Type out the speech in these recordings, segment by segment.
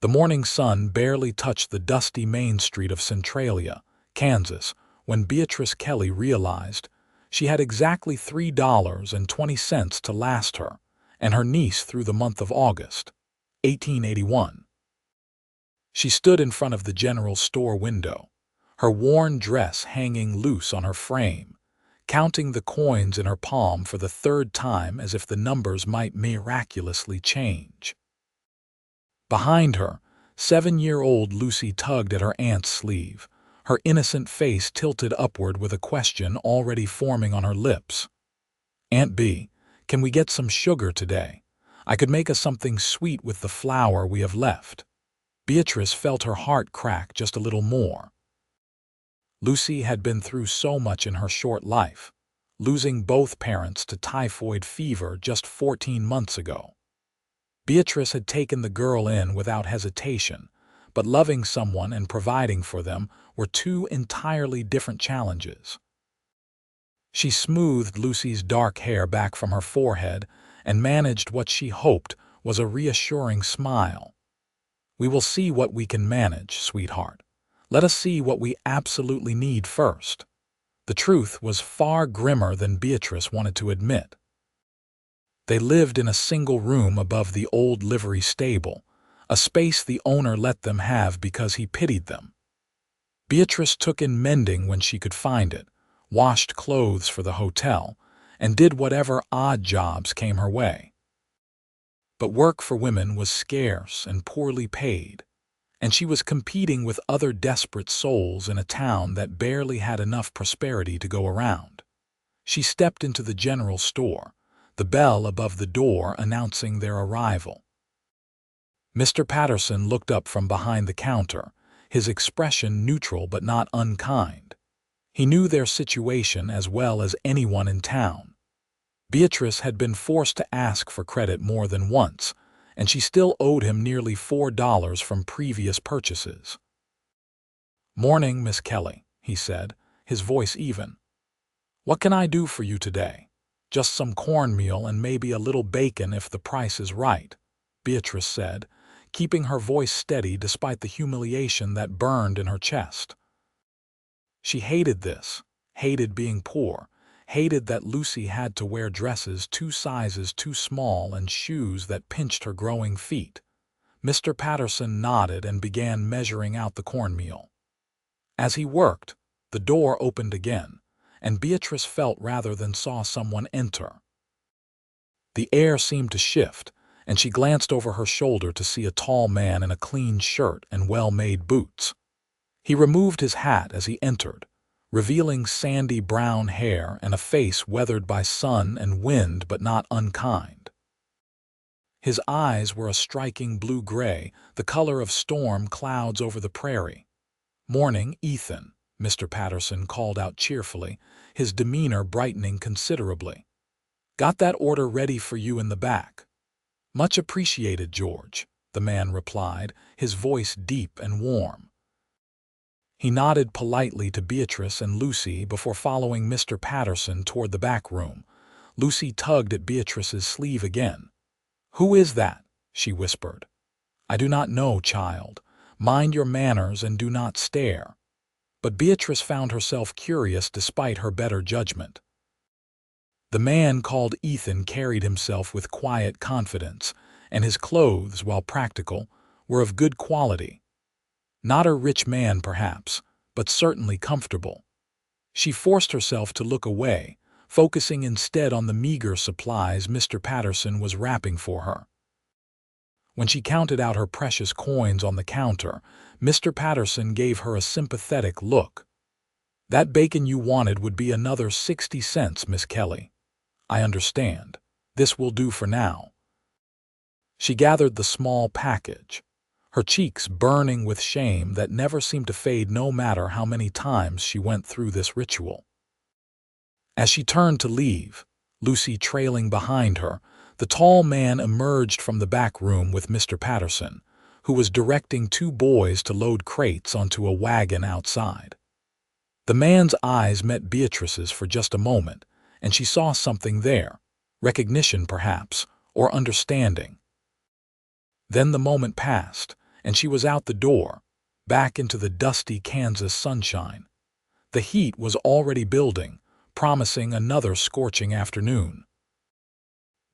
The morning sun barely touched the dusty main street of Centralia, Kansas, when Beatrice Kelly realized she had exactly $3.20 to last her and her niece through the month of August, 1881. She stood in front of the general store window, her worn dress hanging loose on her frame, counting the coins in her palm for the third time as if the numbers might miraculously change. Behind her, 7-year-old Lucy tugged at her aunt's sleeve, her innocent face tilted upward with a question already forming on her lips. "Aunt B, can we get some sugar today? I could make us something sweet with the flour we have left." Beatrice felt her heart crack just a little more. Lucy had been through so much in her short life, losing both parents to typhoid fever just 14 months ago. Beatrice had taken the girl in without hesitation, but loving someone and providing for them were two entirely different challenges. She smoothed Lucy's dark hair back from her forehead and managed what she hoped was a reassuring smile. "We will see what we can manage, sweetheart. Let us see what we absolutely need first." The truth was far grimmer than Beatrice wanted to admit. They lived in a single room above the old livery stable, a space the owner let them have because he pitied them. Beatrice took in mending when she could find it, washed clothes for the hotel, and did whatever odd jobs came her way. But work for women was scarce and poorly paid, and she was competing with other desperate souls in a town that barely had enough prosperity to go around. She stepped into the general store, the bell above the door announcing their arrival. Mr. Patterson looked up from behind the counter, his expression neutral but not unkind. He knew their situation as well as anyone in town. Beatrice had been forced to ask for credit more than once, and she still owed him nearly $4 from previous purchases. "Morning, Miss Kelly," he said, his voice even. "What can I do for you today?" "Just some cornmeal and maybe a little bacon if the price is right," Beatrice said, keeping her voice steady despite the humiliation that burned in her chest. She hated this, hated being poor, hated that Lucy had to wear dresses 2 sizes too small and shoes that pinched her growing feet. Mr. Patterson nodded and began measuring out the cornmeal. As he worked, the door opened again, and Beatrice felt rather than saw someone enter. The air seemed to shift, and she glanced over her shoulder to see a tall man in a clean shirt and well-made boots. He removed his hat as he entered, revealing sandy brown hair and a face weathered by sun and wind but not unkind. His eyes were a striking blue-gray, the color of storm clouds over the prairie. "Morning, Ethan," Mr. Patterson called out cheerfully, his demeanor brightening considerably. "Got that order ready for you in the back." "Much appreciated, George," the man replied, his voice deep and warm. He nodded politely to Beatrice and Lucy before following Mr. Patterson toward the back room. Lucy tugged at Beatrice's sleeve again. "Who is that?" she whispered. "I do not know, child. Mind your manners and do not stare." But Beatrice found herself curious despite her better judgment. The man called Ethan carried himself with quiet confidence, and his clothes, while practical, were of good quality. Not a rich man, perhaps, but certainly comfortable. She forced herself to look away, focusing instead on the meager supplies Mr. Patterson was wrapping for her. When she counted out her precious coins on the counter, Mr. Patterson gave her a sympathetic look. "That bacon you wanted would be another 60 cents, Miss Kelly." "I understand. This will do for now." She gathered the small package, her cheeks burning with shame that never seemed to fade no matter how many times she went through this ritual. As she turned to leave, Lucy trailing behind her, the tall man emerged from the back room with Mr. Patterson, who was directing 2 boys to load crates onto a wagon outside. The man's eyes met Beatrice's for just a moment, and she saw something there, recognition perhaps, or understanding. Then the moment passed, and she was out the door, back into the dusty Kansas sunshine. The heat was already building, promising another scorching afternoon.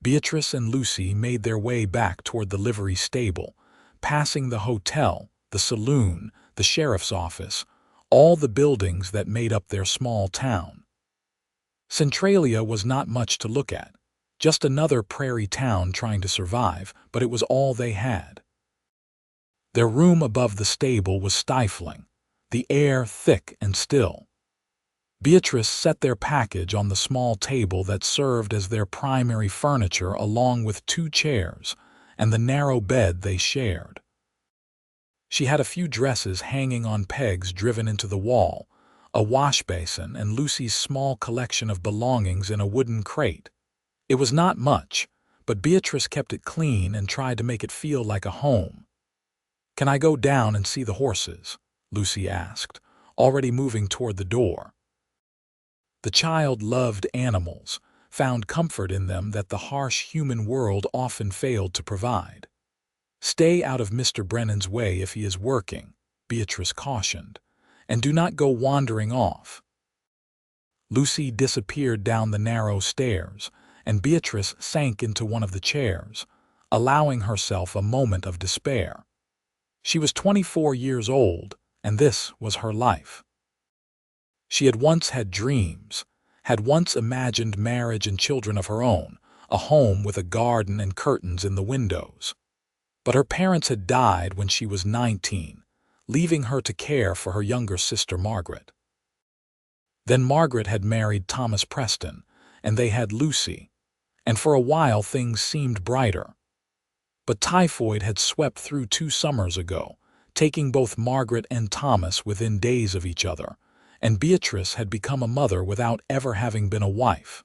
Beatrice and Lucy made their way back toward the livery stable, passing the hotel, the saloon, the sheriff's office, all the buildings that made up their small town. Centralia was not much to look at, just another prairie town trying to survive, but it was all they had. Their room above the stable was stifling, the air thick and still. Beatrice set their package on the small table that served as their primary furniture along with 2 chairs and the narrow bed they shared. She had a few dresses hanging on pegs driven into the wall, a wash basin, and Lucy's small collection of belongings in a wooden crate. It was not much, but Beatrice kept it clean and tried to make it feel like a home. "Can I go down and see the horses?" Lucy asked, already moving toward the door. The child loved animals, found comfort in them that the harsh human world often failed to provide. "Stay out of Mr. Brennan's way if he is working," Beatrice cautioned, "and do not go wandering off." Lucy disappeared down the narrow stairs, and Beatrice sank into one of the chairs, allowing herself a moment of despair. She was 24 years old, and this was her life. She had once had dreams, had once imagined marriage and children of her own, a home with a garden and curtains in the windows. But her parents had died when she was 19, leaving her to care for her younger sister Margaret. Then Margaret had married Thomas Preston, and they had Lucy, and for a while things seemed brighter. But typhoid had swept through 2 summers ago, taking both Margaret and Thomas within days of each other, and Beatrice had become a mother without ever having been a wife.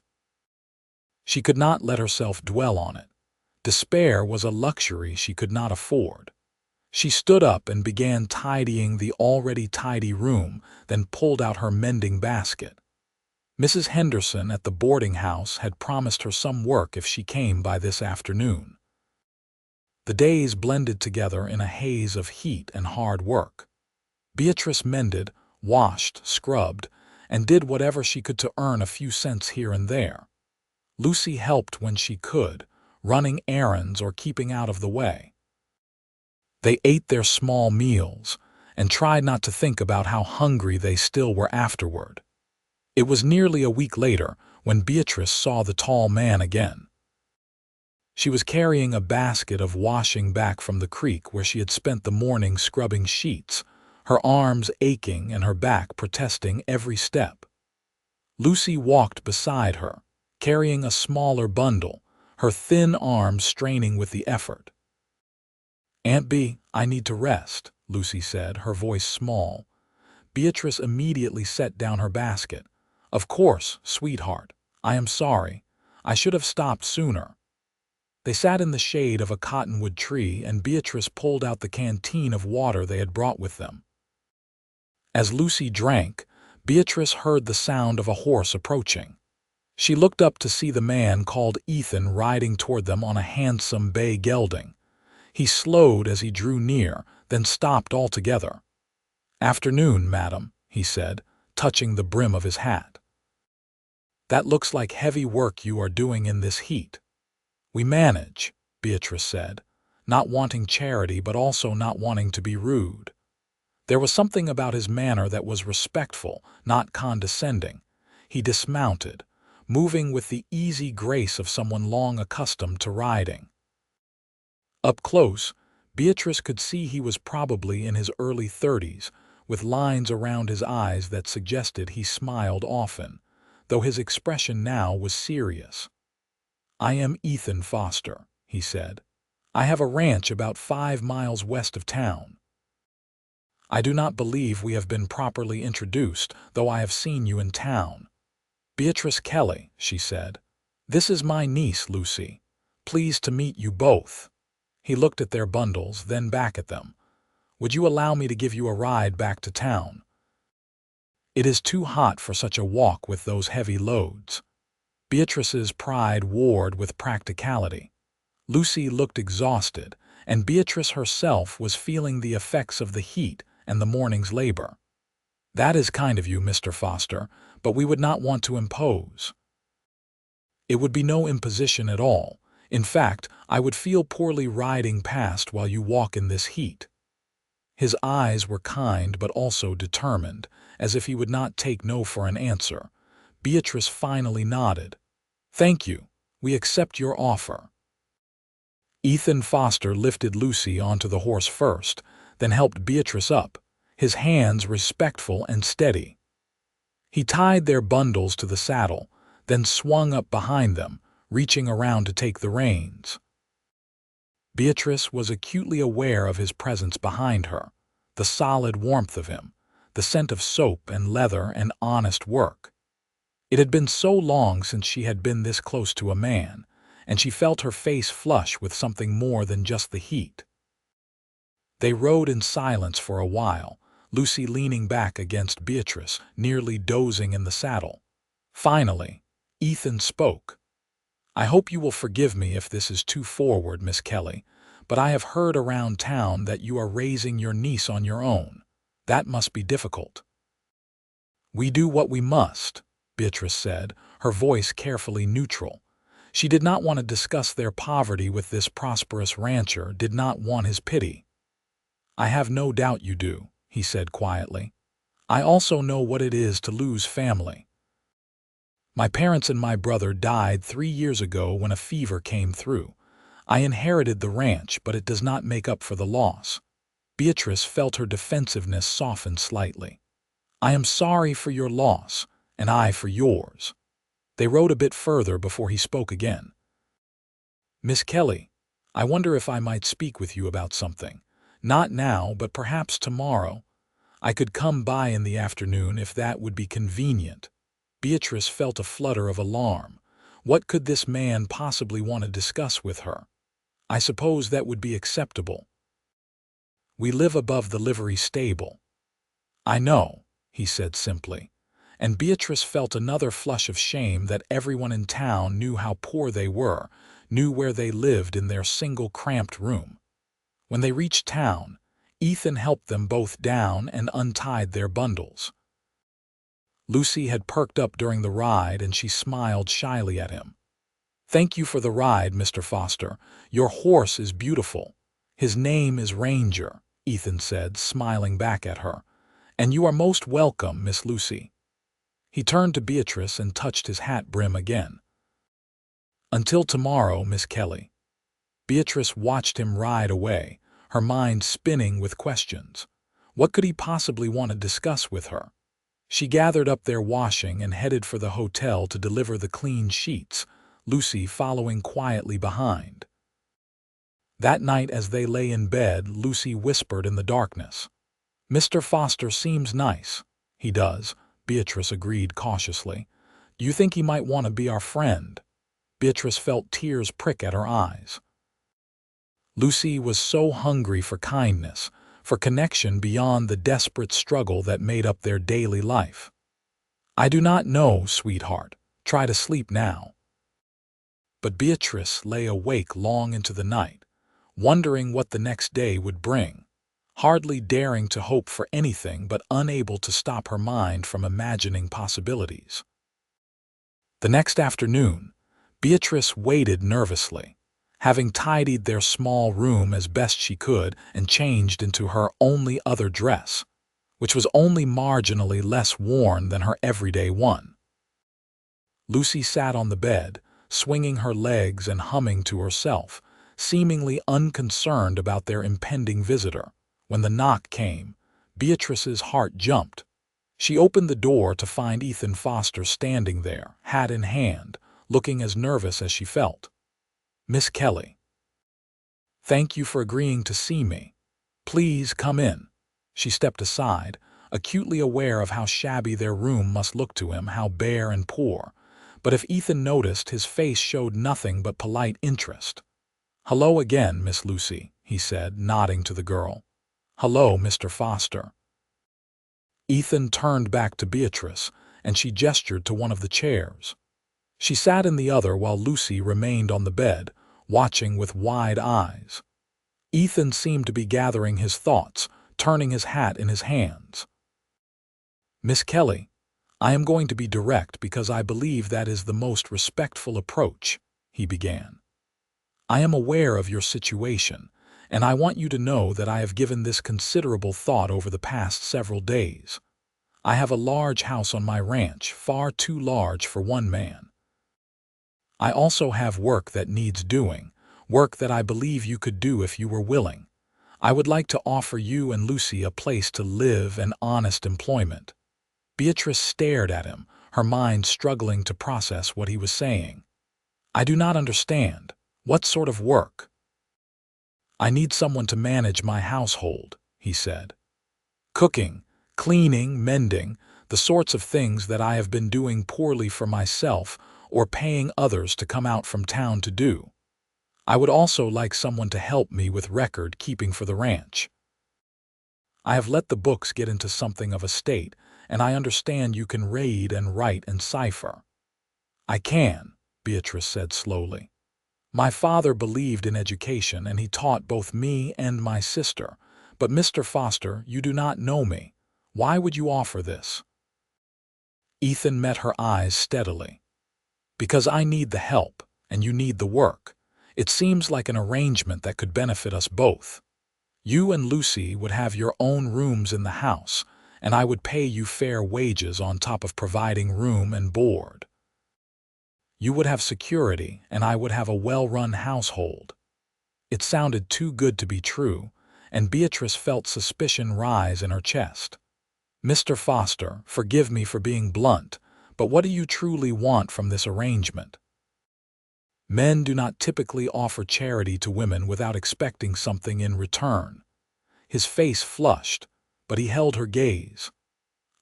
She could not let herself dwell on it. Despair was a luxury she could not afford. She stood up and began tidying the already tidy room, then pulled out her mending basket. Mrs. Henderson at the boarding house had promised her some work if she came by this afternoon. The days blended together in a haze of heat and hard work. Beatrice mended, washed, scrubbed, and did whatever she could to earn a few cents here and there. Lucy helped when she could, running errands or keeping out of the way. They ate their small meals and tried not to think about how hungry they still were afterward. It was nearly a week later when Beatrice saw the tall man again. She was carrying a basket of washing back from the creek where she had spent the morning scrubbing sheets, her arms aching and her back protesting every step. Lucy walked beside her, carrying a smaller bundle, her thin arms straining with the effort. "Aunt Bee, I need to rest," Lucy said, her voice small. Beatrice immediately set down her basket. "Of course, sweetheart. I am sorry. I should have stopped sooner." They sat in the shade of a cottonwood tree, and Beatrice pulled out the canteen of water they had brought with them. As Lucy drank, Beatrice heard the sound of a horse approaching. She looked up to see the man called Ethan riding toward them on a handsome bay gelding. He slowed as he drew near, then stopped altogether. "Afternoon, madam," he said, touching the brim of his hat. "That looks like heavy work you are doing in this heat." "We manage," Beatrice said, not wanting charity but also not wanting to be rude. There was something about his manner that was respectful, not condescending. He dismounted, moving with the easy grace of someone long accustomed to riding. Up close, Beatrice could see he was probably in his early 30s, with lines around his eyes that suggested he smiled often, though his expression now was serious. "I am Ethan Foster," he said. "I have a ranch about 5 miles west of town. I do not believe we have been properly introduced, though I have seen you in town." "Beatrice Kelly," she said. "This is my niece, Lucy. Pleased to meet you both." He looked at their bundles, then back at them. "Would you allow me to give you a ride back to town? It is too hot for such a walk with those heavy loads." Beatrice's pride warred with practicality. Lucy looked exhausted, and Beatrice herself was feeling the effects of the heat and the morning's labor. "That is kind of you, Mr. Foster, but we would not want to impose." "It would be no imposition at all. In fact, I would feel poorly riding past while you walk in this heat." His eyes were kind but also determined, as if he would not take no for an answer. Beatrice finally nodded. "Thank you. We accept your offer." Ethan Foster lifted Lucy onto the horse first, then helped Beatrice up, his hands respectful and steady. He tied their bundles to the saddle, then swung up behind them, reaching around to take the reins. Beatrice was acutely aware of his presence behind her, the solid warmth of him, the scent of soap and leather and honest work. It had been so long since she had been this close to a man, and she felt her face flush with something more than just the heat. They rode in silence for a while, Lucy leaning back against Beatrice, nearly dozing in the saddle. Finally, Ethan spoke. "I hope you will forgive me if this is too forward, Miss Kelly, but I have heard around town that you are raising your niece on your own. That must be difficult." "We do what we must," Beatrice said, her voice carefully neutral. She did not want to discuss their poverty with this prosperous rancher, did not want his pity. "I have no doubt you do," he said quietly. "I also know what it is to lose family. My parents and my brother died 3 years ago when a fever came through. I inherited the ranch, but it does not make up for the loss." Beatrice felt her defensiveness soften slightly. "I am sorry for your loss, and I for yours." They rode a bit further before he spoke again. "Miss Kelly, I wonder if I might speak with you about something. Not now, but perhaps tomorrow. I could come by in the afternoon if that would be convenient." Beatrice felt a flutter of alarm. What could this man possibly want to discuss with her? "I suppose that would be acceptable. We live above the livery stable." "I know," he said simply. And Beatrice felt another flush of shame that everyone in town knew how poor they were, knew where they lived in their single cramped room. When they reached town, Ethan helped them both down and untied their bundles. Lucy had perked up during the ride and she smiled shyly at him. "Thank you for the ride, Mr. Foster. Your horse is beautiful." "His name is Ranger," Ethan said, smiling back at her. "And you are most welcome, Miss Lucy." He turned to Beatrice and touched his hat brim again. "Until tomorrow, Miss Kelly." Beatrice watched him ride away, her mind spinning with questions. What could he possibly want to discuss with her? She gathered up their washing and headed for the hotel to deliver the clean sheets, Lucy following quietly behind. That night as they lay in bed, Lucy whispered in the darkness, "Mr. Foster seems nice." "He does," Beatrice agreed cautiously. "Do you think he might want to be our friend?" Beatrice felt tears prick at her eyes. Lucy was so hungry for kindness, for connection beyond the desperate struggle that made up their daily life. "I do not know, sweetheart. Try to sleep now." But Beatrice lay awake long into the night, wondering what the next day would bring, hardly daring to hope for anything but unable to stop her mind from imagining possibilities. The next afternoon, Beatrice waited nervously, having tidied their small room as best she could and changed into her only other dress, which was only marginally less worn than her everyday one. Lucy sat on the bed, swinging her legs and humming to herself, seemingly unconcerned about their impending visitor. When the knock came, Beatrice's heart jumped. She opened the door to find Ethan Foster standing there, hat in hand, looking as nervous as she felt. "Miss Kelly. Thank you for agreeing to see me. Please come in." She stepped aside, acutely aware of how shabby their room must look to him, how bare and poor. But if Ethan noticed, his face showed nothing but polite interest. "Hello again, Miss Lucy," he said, nodding to the girl. "Hello, Mr. Foster." Ethan turned back to Beatrice, and she gestured to one of the chairs. She sat in the other while Lucy remained on the bed, watching with wide eyes. Ethan seemed to be gathering his thoughts, turning his hat in his hands. "Miss Kelly, I am going to be direct because I believe that is the most respectful approach," he began. "I am aware of your situation, and I want you to know that I have given this considerable thought over the past several days. I have a large house on my ranch, far too large for one man. I also have work that needs doing, work that I believe you could do if you were willing. I would like to offer you and Lucy a place to live and honest employment." Beatrice stared at him, her mind struggling to process what he was saying. "I do not understand. What sort of work?" "I need someone to manage my household," he said. "Cooking, cleaning, mending, the sorts of things that I have been doing poorly for myself or paying others to come out from town to do. I would also like someone to help me with record keeping for the ranch. I have let the books get into something of a state, and I understand you can read and write and cipher." "I can," Beatrice said slowly. "My father believed in education, and he taught both me and my sister. But Mr. Foster, you do not know me. Why would you offer this?" Ethan met her eyes steadily. "Because I need the help, and you need the work. It seems like an arrangement that could benefit us both. You and Lucy would have your own rooms in the house, and I would pay you fair wages on top of providing room and board. You would have security, and I would have a well-run household." It sounded too good to be true, and Beatrice felt suspicion rise in her chest. "Mr. Foster, forgive me for being blunt, but what do you truly want from this arrangement?" Men do not typically offer charity to women without expecting something in return. His face flushed, but he held her gaze.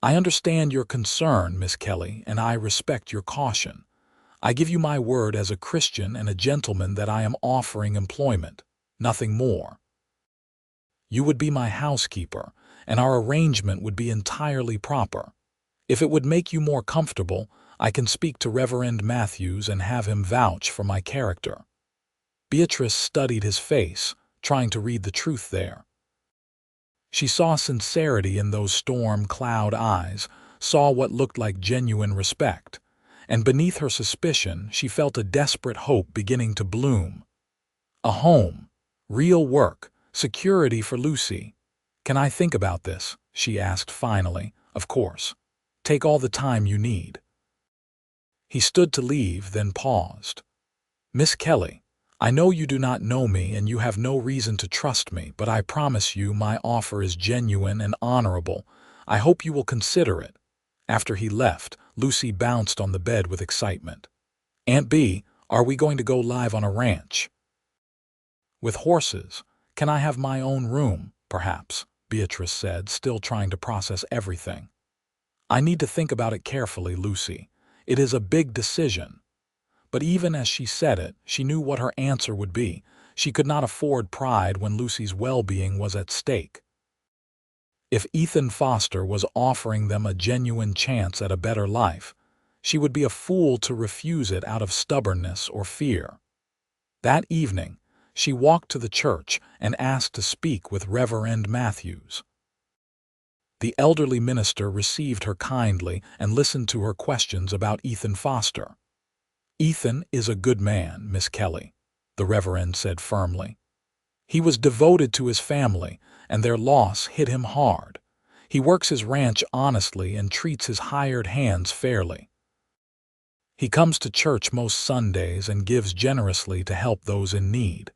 "I understand your concern, Miss Kelly, and I respect your caution. I give you my word as a Christian and a gentleman that I am offering employment, nothing more. You would be my housekeeper, and our arrangement would be entirely proper. If it would make you more comfortable, I can speak to Reverend Matthews and have him vouch for my character." Beatrice studied his face, trying to read the truth there. She saw sincerity in those storm cloud eyes, saw what looked like genuine respect, and beneath her suspicion she felt a desperate hope beginning to bloom. A home, real work, security for Lucy. "Can I think about this?" she asked finally. "Of course. Take all the time you need." He stood to leave, then paused. "Miss Kelly, I know you do not know me and you have no reason to trust me, but I promise you my offer is genuine and honorable. I hope you will consider it." After he left, Lucy bounced on the bed with excitement. "Aunt Bee, are we going to go live on a ranch?" "With horses? Can I have my own room, perhaps?" Beatrice said, still trying to process everything. "I need to think about it carefully, Lucy. It is a big decision." But even as she said it, she knew what her answer would be. She could not afford pride when Lucy's well-being was at stake. If Ethan Foster was offering them a genuine chance at a better life, she would be a fool to refuse it out of stubbornness or fear. That evening, she walked to the church and asked to speak with Reverend Matthews. The elderly minister received her kindly and listened to her questions about Ethan Foster. "Ethan is a good man, Miss Kelly," the Reverend said firmly. "He was devoted to his family, and their loss hit him hard. He works his ranch honestly and treats his hired hands fairly. He comes to church most Sundays and gives generously to help those in need.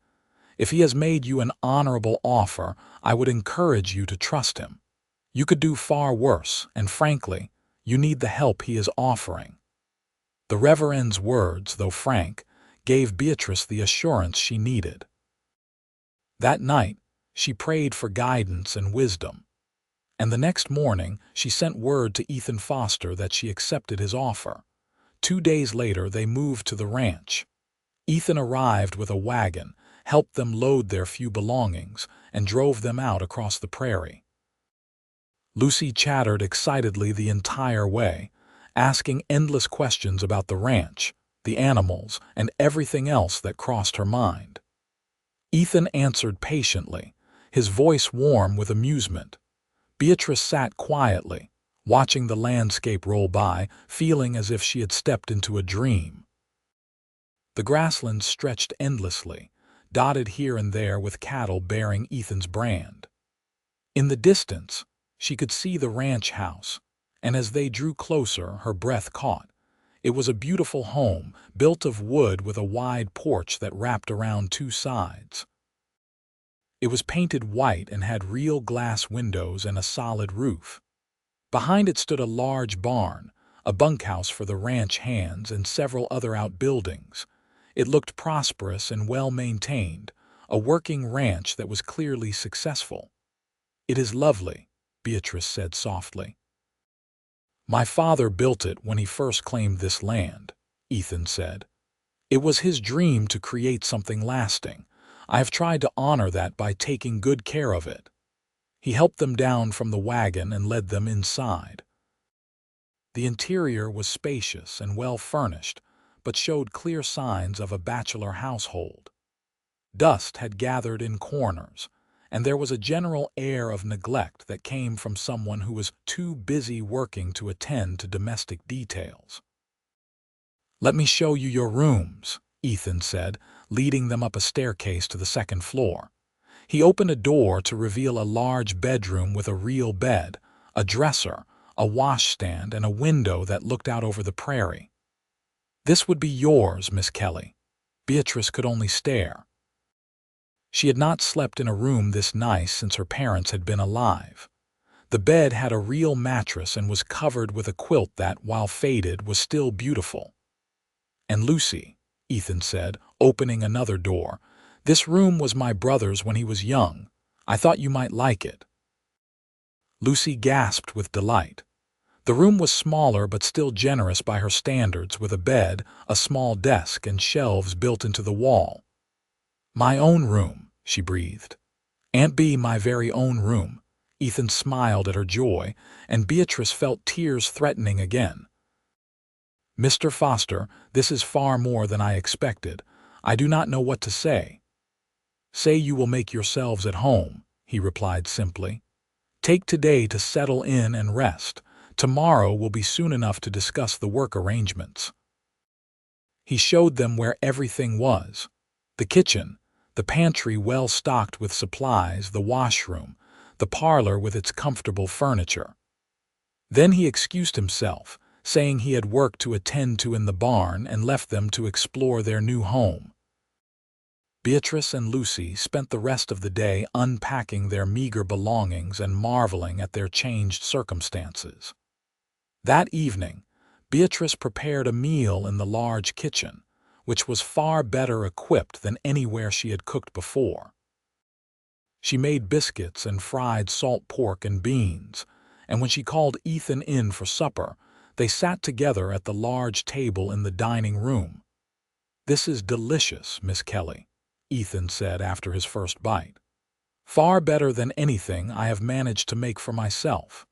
If he has made you an honorable offer, I would encourage you to trust him. You could do far worse, and frankly, you need the help he is offering." The Reverend's words, though frank, gave Beatrice the assurance she needed. That night, she prayed for guidance and wisdom, and the next morning she sent word to Ethan Foster that she accepted his offer. 2 days later they moved to the ranch. Ethan arrived with a wagon, helped them load their few belongings, and drove them out across the prairie. Lucy chattered excitedly the entire way, asking endless questions about the ranch, the animals, and everything else that crossed her mind. Ethan answered patiently, his voice warm with amusement. Beatrice sat quietly, watching the landscape roll by, feeling as if she had stepped into a dream. The grasslands stretched endlessly, dotted here and there with cattle bearing Ethan's brand. In the distance, she could see the ranch house, and as they drew closer, her breath caught. It was a beautiful home, built of wood with a wide porch that wrapped around two sides. It was painted white and had real glass windows and a solid roof. Behind it stood a large barn, a bunkhouse for the ranch hands, and several other outbuildings. It looked prosperous and well-maintained, a working ranch that was clearly successful. "It is lovely," Beatrice said softly. "My father built it when he first claimed this land," Ethan said. "It was his dream to create something lasting. I have tried to honor that by taking good care of it." He helped them down from the wagon and led them inside. The interior was spacious and well-furnished, but showed clear signs of a bachelor household. Dust had gathered in corners, and there was a general air of neglect that came from someone who was too busy working to attend to domestic details. "Let me show you your rooms," Ethan said, leading them up a staircase to the second floor. He opened a door to reveal a large bedroom with a real bed, a dresser, a washstand, and a window that looked out over the prairie. "This would be yours, Miss Kelly." Beatrice could only stare. She had not slept in a room this nice since her parents had been alive. The bed had a real mattress and was covered with a quilt that, while faded, was still beautiful. "And Lucy," Ethan said, opening another door, "this room was my brother's when he was young. I thought you might like it." Lucy gasped with delight. The room was smaller but still generous by her standards, with a bed, a small desk, and shelves built into the wall. "My own room," she breathed. "Aunt Bee, my very own room." Ethan smiled at her joy, and Beatrice felt tears threatening again. "Mr. Foster, this is far more than I expected. I do not know what to say." "Say you will make yourselves at home," he replied simply. "Take today to settle in and rest. Tomorrow will be soon enough to discuss the work arrangements." He showed them where everything was: the kitchen, the pantry well stocked with supplies, the washroom, the parlor with its comfortable furniture. Then he excused himself, saying he had work to attend to in the barn, and left them to explore their new home. Beatrice and Lucy spent the rest of the day unpacking their meager belongings and marveling at their changed circumstances. That evening, Beatrice prepared a meal in the large kitchen, which was far better equipped than anywhere she had cooked before. She made biscuits and fried salt pork and beans, and when she called Ethan in for supper, they sat together at the large table in the dining room. "This is delicious, Miss Kelly," Ethan said after his first bite. "Far better than anything I have managed to make for myself."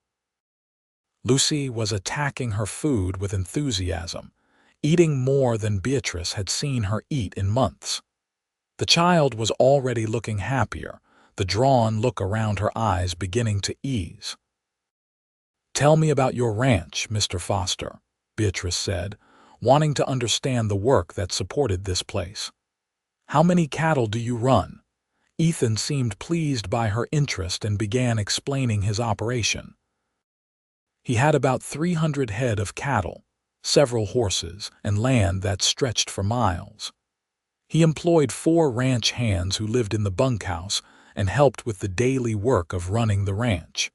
Lucy was attacking her food with enthusiasm, eating more than Beatrice had seen her eat in months. The child was already looking happier, the drawn look around her eyes beginning to ease. "Tell me about your ranch, Mr. Foster," Beatrice said, wanting to understand the work that supported this place. "How many cattle do you run?" Ethan seemed pleased by her interest and began explaining his operation. He had about 300 head of cattle, several horses, and land that stretched for miles. He employed 4 ranch hands who lived in the bunkhouse and helped with the daily work of running the ranch.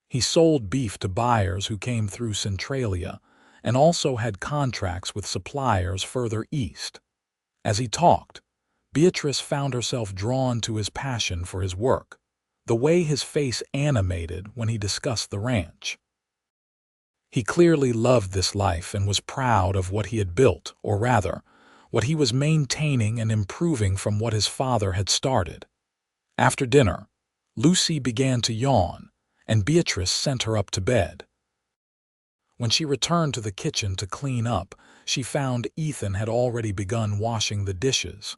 He sold beef to buyers who came through Centralia and also had contracts with suppliers further east. As he talked, Beatrice found herself drawn to his passion for his work, the way his face animated when he discussed the ranch. He clearly loved this life and was proud of what he had built, or rather, what he was maintaining and improving from what his father had started. After dinner, Lucy began to yawn, and Beatrice sent her up to bed. When she returned to the kitchen to clean up, she found Ethan had already begun washing the dishes.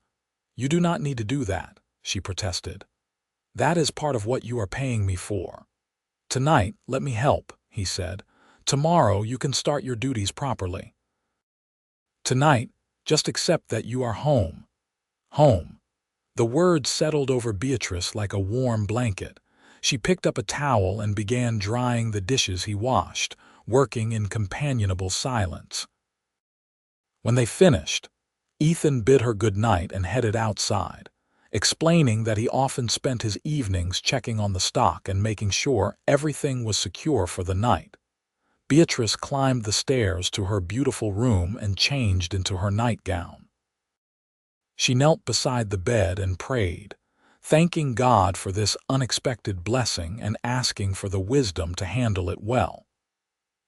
"You do not need to do that," she protested. "That is part of what you are paying me for." "Tonight, let me help," he said. "Tomorrow you can start your duties properly. Tonight, just accept that you are home. Home." The words settled over Beatrice like a warm blanket. She picked up a towel and began drying the dishes he washed, working in companionable silence. When they finished, Ethan bid her good night and headed outside, explaining that he often spent his evenings checking on the stock and making sure everything was secure for the night. Beatrice climbed the stairs to her beautiful room and changed into her nightgown. She knelt beside the bed and prayed, thanking God for this unexpected blessing and asking for the wisdom to handle it well.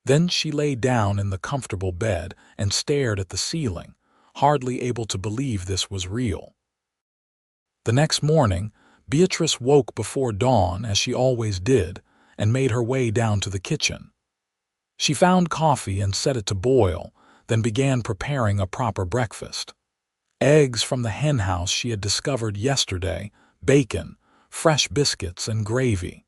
Then she lay down in the comfortable bed and stared at the ceiling, hardly able to believe this was real. The next morning, Beatrice woke before dawn as she always did and made her way down to the kitchen. She found coffee and set it to boil, then began preparing a proper breakfast. Eggs from the henhouse she had discovered yesterday, bacon, fresh biscuits, and gravy.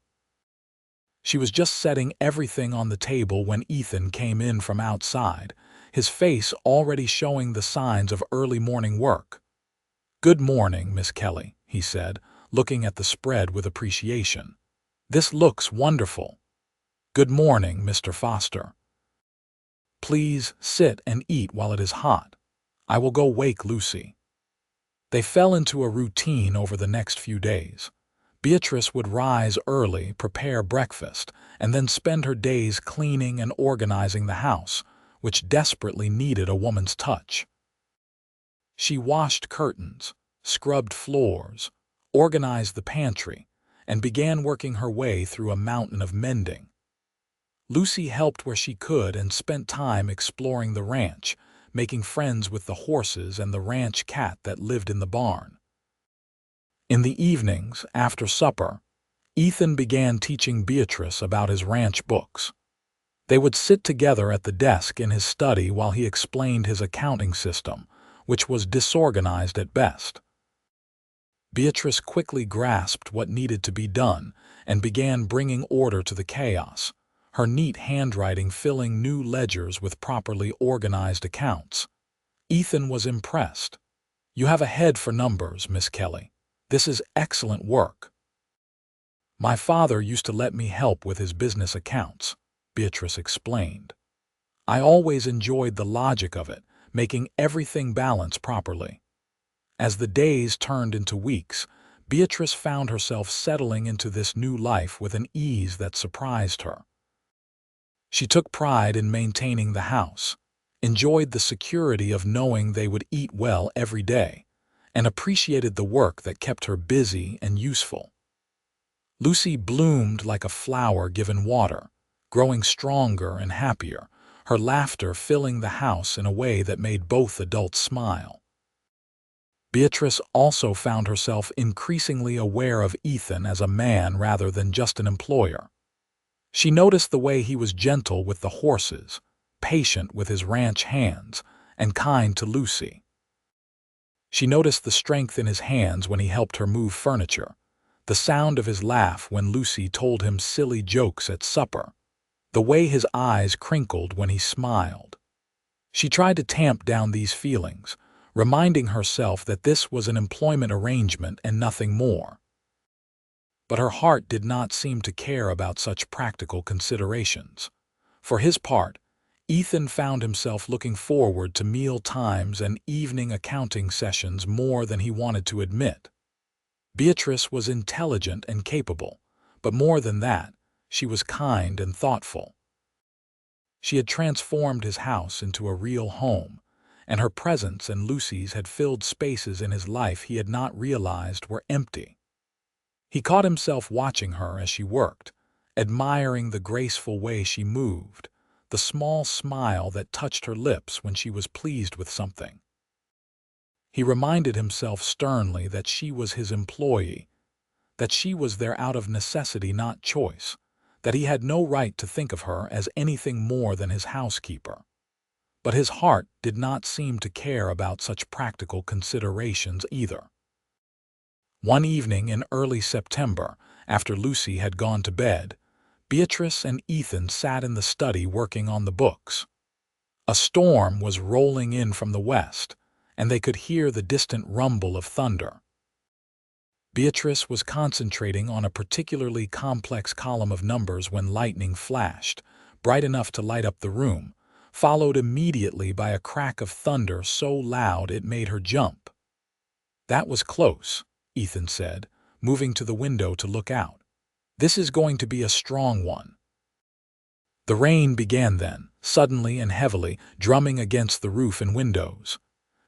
She was just setting everything on the table when Ethan came in from outside, his face already showing the signs of early morning work. "Good morning, Miss Kelly," he said, looking at the spread with appreciation. "This looks wonderful." "Good morning, Mr. Foster. Please sit and eat while it is hot. I will go wake Lucy." They fell into a routine over the next few days. Beatrice would rise early, prepare breakfast, and then spend her days cleaning and organizing the house, which desperately needed a woman's touch. She washed curtains, scrubbed floors, organized the pantry, and began working her way through a mountain of mending. Lucy helped where she could and spent time exploring the ranch, making friends with the horses and the ranch cat that lived in the barn. In the evenings, after supper, Ethan began teaching Beatrice about his ranch books. They would sit together at the desk in his study while he explained his accounting system, which was disorganized at best. Beatrice quickly grasped what needed to be done and began bringing order to the chaos, her neat handwriting filling new ledgers with properly organized accounts. Ethan was impressed. "You have a head for numbers, Miss Kelly. This is excellent work." "My father used to let me help with his business accounts," Beatrice explained. "I always enjoyed the logic of it, making everything balance properly." As the days turned into weeks, Beatrice found herself settling into this new life with an ease that surprised her. She took pride in maintaining the house, enjoyed the security of knowing they would eat well every day, and appreciated the work that kept her busy and useful. Lucy bloomed like a flower given water, growing stronger and happier, her laughter filling the house in a way that made both adults smile. Beatrice also found herself increasingly aware of Ethan as a man rather than just an employer. She noticed the way he was gentle with the horses, patient with his ranch hands, and kind to Lucy. She noticed the strength in his hands when he helped her move furniture, the sound of his laugh when Lucy told him silly jokes at supper, the way his eyes crinkled when he smiled. She tried to tamp down these feelings, reminding herself that this was an employment arrangement and nothing more. But her heart did not seem to care about such practical considerations. For his part, Ethan found himself looking forward to meal times and evening accounting sessions more than he wanted to admit. Beatrice was intelligent and capable, but more than that, she was kind and thoughtful. She had transformed his house into a real home, and her presence and Lucy's had filled spaces in his life he had not realized were empty. He caught himself watching her as she worked, admiring the graceful way she moved, the small smile that touched her lips when she was pleased with something. He reminded himself sternly that she was his employee, that she was there out of necessity, not choice, that he had no right to think of her as anything more than his housekeeper. But his heart did not seem to care about such practical considerations either. One evening in early September, after Lucy had gone to bed, Beatrice and Ethan sat in the study working on the books. A storm was rolling in from the west, and they could hear the distant rumble of thunder. Beatrice was concentrating on a particularly complex column of numbers when lightning flashed, bright enough to light up the room, followed immediately by a crack of thunder so loud it made her jump. "That was close," Ethan said, moving to the window to look out. "This is going to be a strong one." The rain began then, suddenly and heavily, drumming against the roof and windows.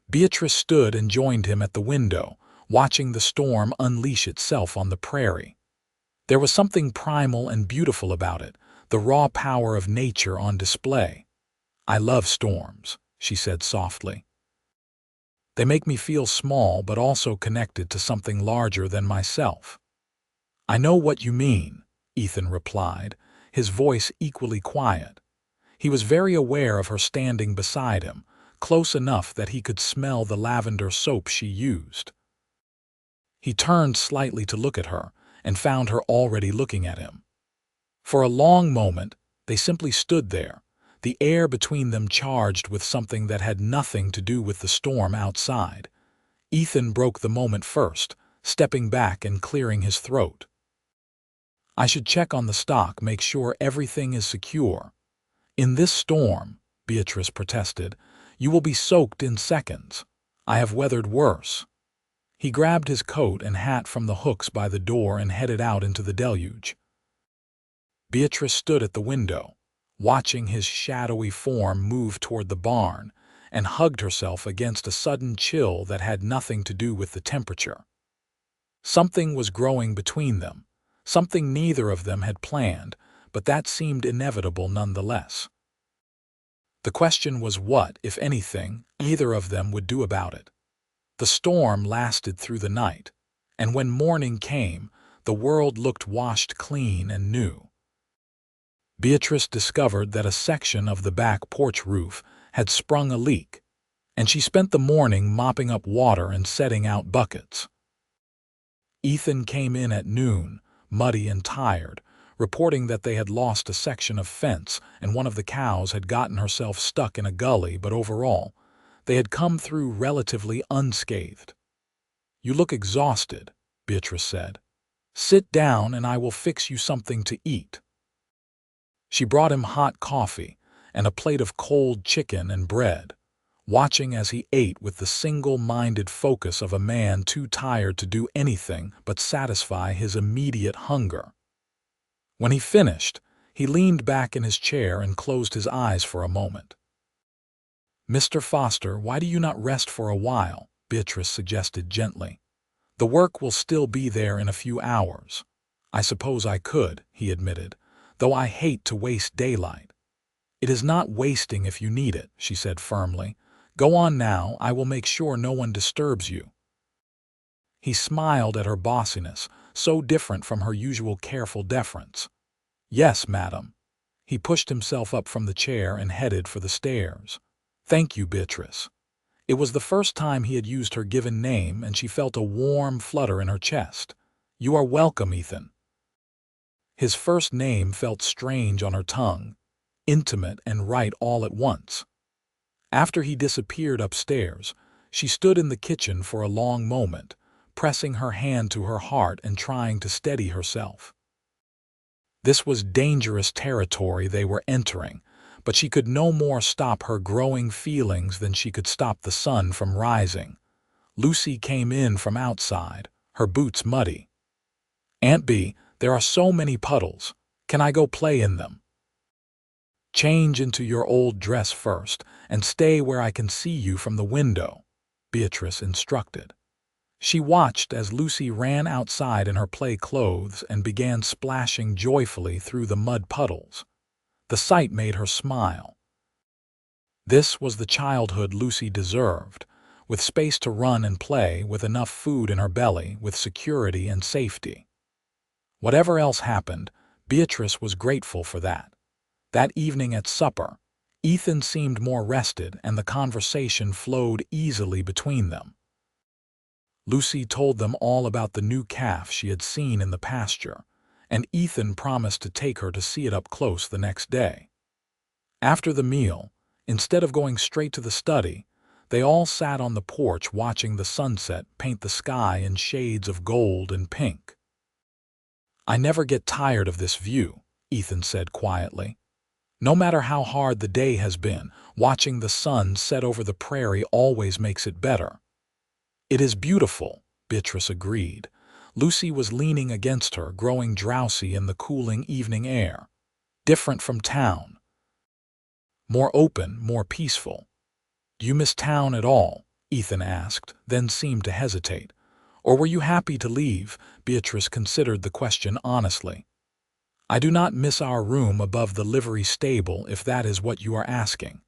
Beatrice stood and joined him at the window, watching the storm unleash itself on the prairie. There was something primal and beautiful about it, the raw power of nature on display. "I love storms," she said softly. "They make me feel small but also connected to something larger than myself." "I know what you mean," Ethan replied, his voice equally quiet. He was very aware of her standing beside him, close enough that he could smell the lavender soap she used. He turned slightly to look at her and found her already looking at him. For a long moment, they simply stood there, the air between them charged with something that had nothing to do with the storm outside. Ethan broke the moment first, stepping back and clearing his throat. "I should check on the stock, make sure everything is secure." "In this storm," Beatrice protested, "you will be soaked in seconds. I have weathered worse." He grabbed his coat and hat from the hooks by the door and headed out into the deluge. Beatrice stood at the window, watching his shadowy form move toward the barn, and hugged herself against a sudden chill that had nothing to do with the temperature. Something was growing between them, something neither of them had planned, but that seemed inevitable nonetheless. The question was what, if anything, either of them would do about it. The storm lasted through the night, and when morning came, the world looked washed clean and new. Beatrice discovered that a section of the back porch roof had sprung a leak, and she spent the morning mopping up water and setting out buckets. Ethan came in at noon, muddy and tired, reporting that they had lost a section of fence and one of the cows had gotten herself stuck in a gully, but overall, they had come through relatively unscathed. "You look exhausted," Beatrice said. "Sit down and I will fix you something to eat." She brought him hot coffee and a plate of cold chicken and bread, watching as he ate with the single-minded focus of a man too tired to do anything but satisfy his immediate hunger. When he finished, he leaned back in his chair and closed his eyes for a moment. "Mr. Foster, why do you not rest for a while?" Beatrice suggested gently. "The work will still be there in a few hours." "I suppose I could," he admitted, "though I hate to waste daylight." "It is not wasting if you need it," she said firmly. "Go on now, I will make sure no one disturbs you." He smiled at her bossiness, so different from her usual careful deference. "Yes, madam." He pushed himself up from the chair and headed for the stairs. "Thank you, Beatrice." It was the first time he had used her given name, and she felt a warm flutter in her chest. "You are welcome, Ethan." His first name felt strange on her tongue, intimate and right all at once. After he disappeared upstairs, she stood in the kitchen for a long moment, pressing her hand to her heart and trying to steady herself. This was dangerous territory they were entering, but she could no more stop her growing feelings than she could stop the sun from rising. Lucy came in from outside, her boots muddy. "Aunt Bee, there are so many puddles. Can I go play in them?" "Change into your old dress first, and stay where I can see you from the window," Beatrice instructed. She watched as Lucy ran outside in her play clothes and began splashing joyfully through the mud puddles. The sight made her smile. This was the childhood Lucy deserved, with space to run and play, with enough food in her belly, with security and safety. Whatever else happened, Beatrice was grateful for that. That evening at supper, Ethan seemed more rested and the conversation flowed easily between them. Lucy told them all about the new calf she had seen in the pasture, and Ethan promised to take her to see it up close the next day. After the meal, instead of going straight to the study, they all sat on the porch watching the sunset paint the sky in shades of gold and pink. "I never get tired of this view," Ethan said quietly. "No matter how hard the day has been, watching the sun set over the prairie always makes it better." "It is beautiful," Beatrice agreed. Lucy was leaning against her, growing drowsy in the cooling evening air. "Different from town. More open, more peaceful." "Do you miss town at all?" Ethan asked, then seemed to hesitate. "Or were you happy to leave?" Beatrice considered the question honestly. "I do not miss our room above the livery stable, if that is what you are asking.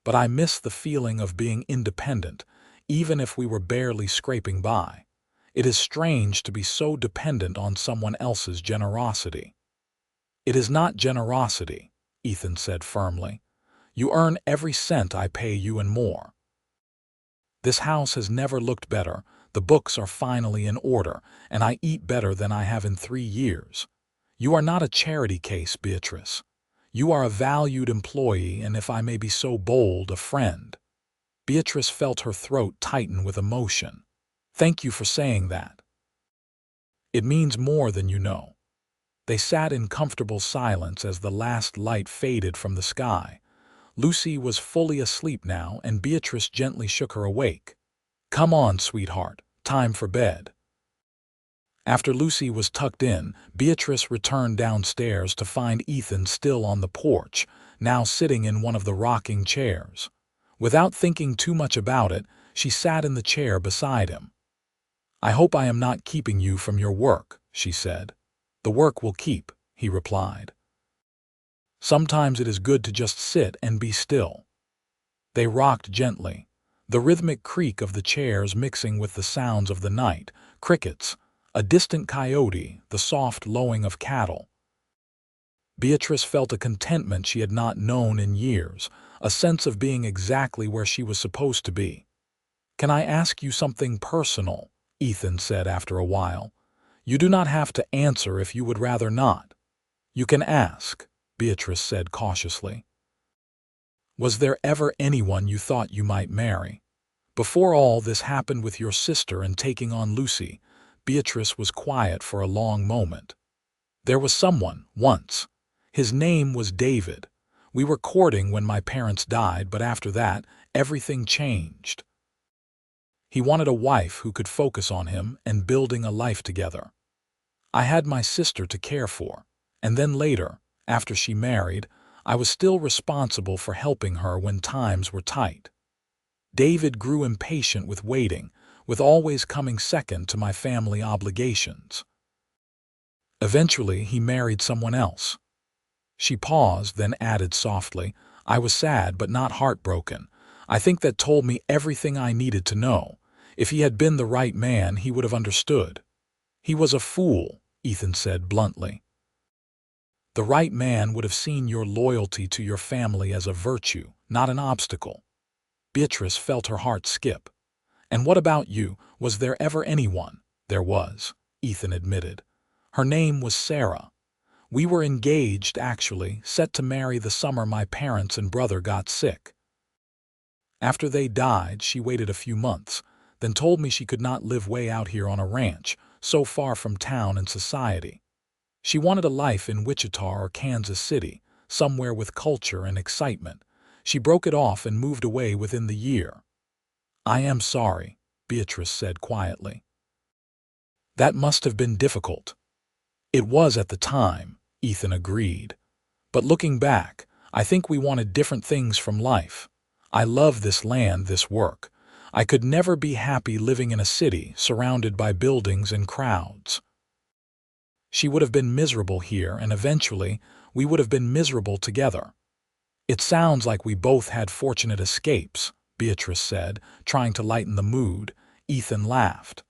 But I miss the feeling of being independent, even if we were barely scraping by. It is strange to be so dependent on someone else's generosity." "It is not generosity," Ethan said firmly. "You earn every cent I pay you and more. This house has never looked better, the books are finally in order, and I eat better than I have in 3 years. You are not a charity case, Beatrice. You are a valued employee and, if I may be so bold, a friend." Beatrice felt her throat tighten with emotion. "Thank you for saying that. It means more than you know." They sat in comfortable silence as the last light faded from the sky. Lucy was fully asleep now, and Beatrice gently shook her awake. "Come on, sweetheart, time for bed." After Lucy was tucked in, Beatrice returned downstairs to find Ethan still on the porch, now sitting in one of the rocking chairs. Without thinking too much about it, she sat in the chair beside him. "I hope I am not keeping you from your work," she said. "The work will keep," he replied. "Sometimes it is good to just sit and be still." They rocked gently, the rhythmic creak of the chairs mixing with the sounds of the night, crickets, a distant coyote, the soft lowing of cattle. Beatrice felt a contentment she had not known in years, a sense of being exactly where she was supposed to be. "Can I ask you something personal?" Ethan said after a while. "You do not have to answer if you would rather not." "You can ask," Beatrice said cautiously. "Was there ever anyone you thought you might marry? Before all this happened with your sister and taking on Lucy?" Beatrice was quiet for a long moment. "There was someone, once. His name was David. We were courting when my parents died, but after that, everything changed. He wanted a wife who could focus on him and building a life together. I had my sister to care for, and then later, after she married, I was still responsible for helping her when times were tight. David grew impatient with waiting, with always coming second to my family obligations. Eventually, he married someone else." She paused, then added softly, "I was sad but not heartbroken. I think that told me everything I needed to know. If he had been the right man, he would have understood." "He was a fool," Ethan said bluntly. "The right man would have seen your loyalty to your family as a virtue, not an obstacle." Beatrice felt her heart skip. "And what about you? Was there ever anyone?" "There was," Ethan admitted. "Her name was Sarah. We were engaged, actually, set to marry the summer my parents and brother got sick. After they died, she waited a few months, then told me she could not live way out here on a ranch, so far from town and society. She wanted a life in Wichita or Kansas City, somewhere with culture and excitement. She broke it off and moved away within the year." "I am sorry," Beatrice said quietly. "That must have been difficult." "It was at the time," Ethan agreed. "But looking back, I think we wanted different things from life. I love this land, this work. I could never be happy living in a city surrounded by buildings and crowds. She would have been miserable here, and eventually we would have been miserable together." "It sounds like we both had fortunate escapes," Beatrice said, trying to lighten the mood. Ethan laughed.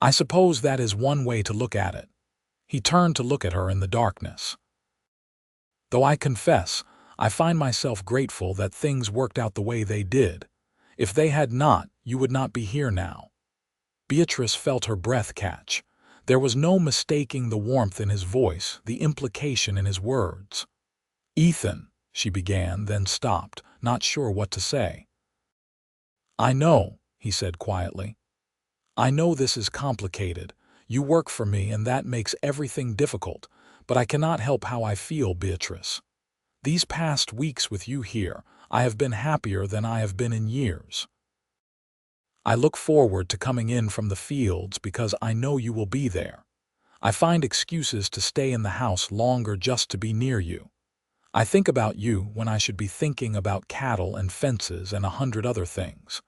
"I suppose that is one way to look at it." He turned to look at her in the darkness. "Though I confess, I find myself grateful that things worked out the way they did. If they had not, you would not be here now." Beatrice felt her breath catch. There was no mistaking the warmth in his voice, the implication in his words. "Ethan," she began, then stopped, not sure what to say. "I know," he said quietly. "I know this is complicated. You work for me and that makes everything difficult, but I cannot help how I feel, Beatrice. These past weeks with you here, I have been happier than I have been in years. I look forward to coming in from the fields because I know you will be there. I find excuses to stay in the house longer just to be near you. I think about you when I should be thinking about cattle and fences and 100 other things."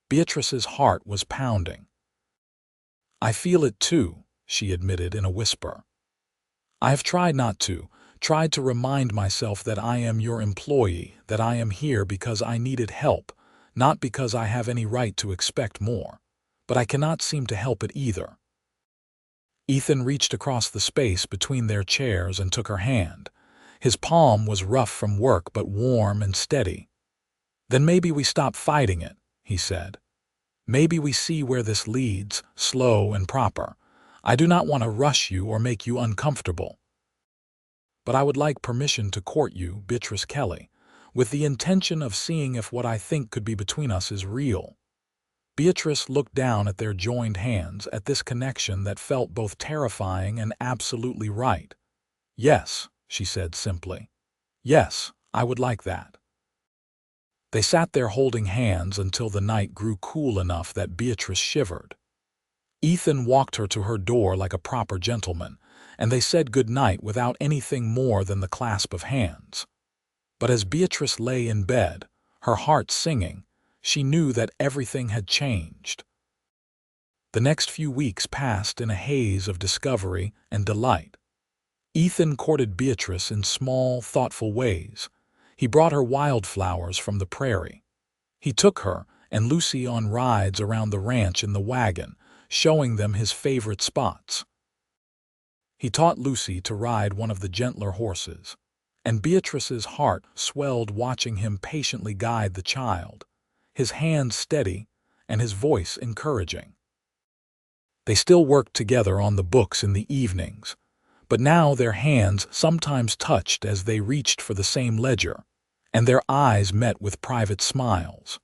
Beatrice's heart was pounding. "I feel it too," she admitted in a whisper. "I have tried not to, tried to remind myself that I am your employee, that I am here because I needed help, not because I have any right to expect more. But I cannot seem to help it either." Ethan reached across the space between their chairs and took her hand. His palm was rough from work but warm and steady. "Then maybe we stop fighting it," he said. "Maybe we see where this leads, slow and proper. I do not want to rush you or make you uncomfortable. But I would like permission to court you, Beatrice Kelly, with the intention of seeing if what I think could be between us is real." Beatrice looked down at their joined hands, at this connection that felt both terrifying and absolutely right. "Yes," she said simply. "Yes, I would like that." They sat there holding hands until the night grew cool enough that Beatrice shivered. Ethan walked her to her door like a proper gentleman, and they said good night without anything more than the clasp of hands. But as Beatrice lay in bed, her heart singing, she knew that everything had changed. The next few weeks passed in a haze of discovery and delight. Ethan courted Beatrice in small, thoughtful ways. He brought her wildflowers from the prairie. He took her and Lucy on rides around the ranch in the wagon, showing them his favorite spots. He taught Lucy to ride one of the gentler horses, and Beatrice's heart swelled watching him patiently guide the child, his hands steady and his voice encouraging. They still worked together on the books in the evenings, but now their hands sometimes touched as they reached for the same ledger, and their eyes met with private smiles.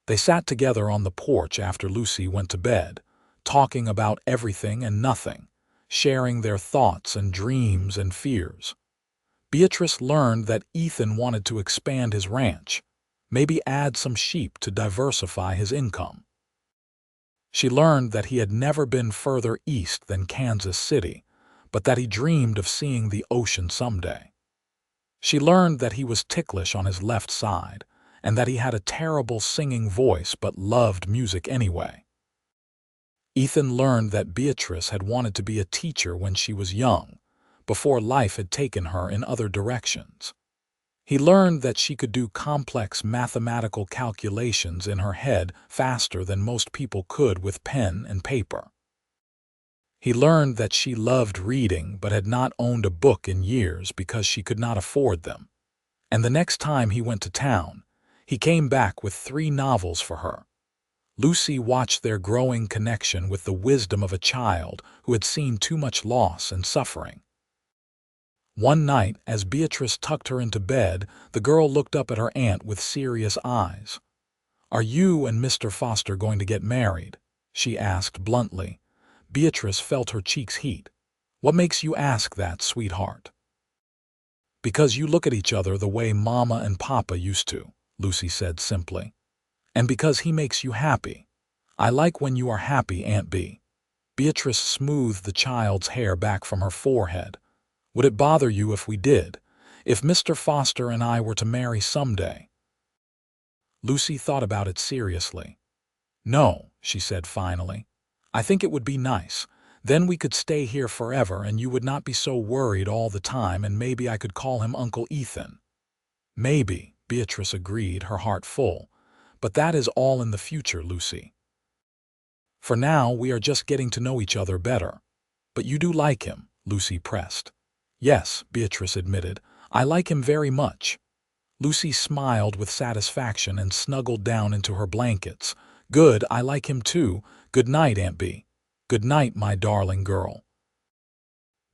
They sat together on the porch after Lucy went to bed, talking about everything and nothing, sharing their thoughts and dreams and fears. Beatrice learned that Ethan wanted to expand his ranch, maybe add some sheep to diversify his income. She learned that he had never been further east than Kansas City, but that he dreamed of seeing the ocean someday. She learned that he was ticklish on his left side, and that he had a terrible singing voice but loved music anyway. Ethan learned that Beatrice had wanted to be a teacher when she was young, before life had taken her in other directions. He learned that she could do complex mathematical calculations in her head faster than most people could with pen and paper. He learned that she loved reading but had not owned a book in years because she could not afford them. And the next time he went to town, he came back with 3 novels for her. Lucy watched their growing connection with the wisdom of a child who had seen too much loss and suffering. One night, as Beatrice tucked her into bed, the girl looked up at her aunt with serious eyes. "Are you and Mr. Foster going to get married?" she asked bluntly. Beatrice felt her cheeks heat. "What makes you ask that, sweetheart?" "Because you look at each other the way Mama and Papa used to," Lucy said simply. "And because he makes you happy. I like when you are happy, Aunt B." Beatrice smoothed the child's hair back from her forehead. "Would it bother you if we did? If Mr. Foster and I were to marry someday?" Lucy thought about it seriously. "No," she said finally. "I think it would be nice. Then we could stay here forever and you would not be so worried all the time, and maybe I could call him Uncle Ethan." "Maybe," Beatrice agreed, her heart full. "But that is all in the future, Lucy. For now, we are just getting to know each other better." "But you do like him," Lucy pressed. "Yes," Beatrice admitted. "I like him very much." Lucy smiled with satisfaction and snuggled down into her blankets, Good, I like him too. Good night, Aunt Bee. Good night, my darling girl.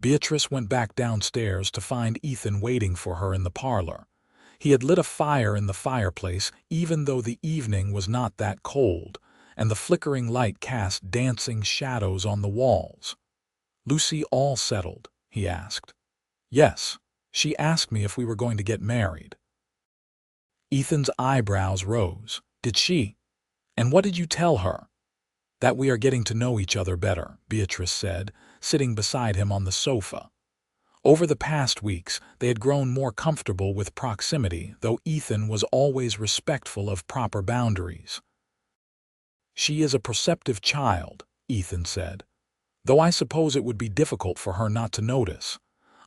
Beatrice went back downstairs to find Ethan waiting for her in the parlor. He had lit a fire in the fireplace even though the evening was not that cold, and the flickering light cast dancing shadows on the walls. "Lucy all settled?" he asked. "Yes. She asked me if we were going to get married." Ethan's eyebrows rose. "Did she? And what did you tell her?" "That we are getting to know each other better," Beatrice said, sitting beside him on the sofa. Over the past weeks, they had grown more comfortable with proximity, though Ethan was always respectful of proper boundaries. "She is a perceptive child," Ethan said, "though I suppose it would be difficult for her not to notice.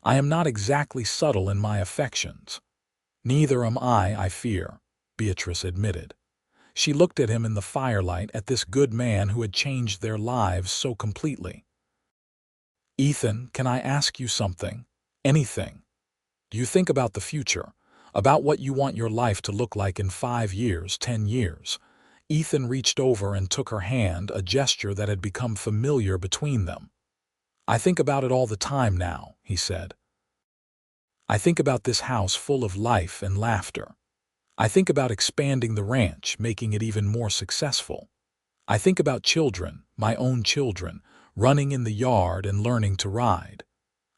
I am not exactly subtle in my affections." "Neither am I fear," Beatrice admitted. She looked at him in the firelight, at this good man who had changed their lives so completely. "Ethan, can I ask you something? Anything? Do you think about the future? About what you want your life to look like in 5 years, 10 years? Ethan reached over and took her hand, a gesture that had become familiar between them. "I think about it all the time now," he said. "I think about this house full of life and laughter. I think about expanding the ranch, making it even more successful. I think about children, my own children, running in the yard and learning to ride.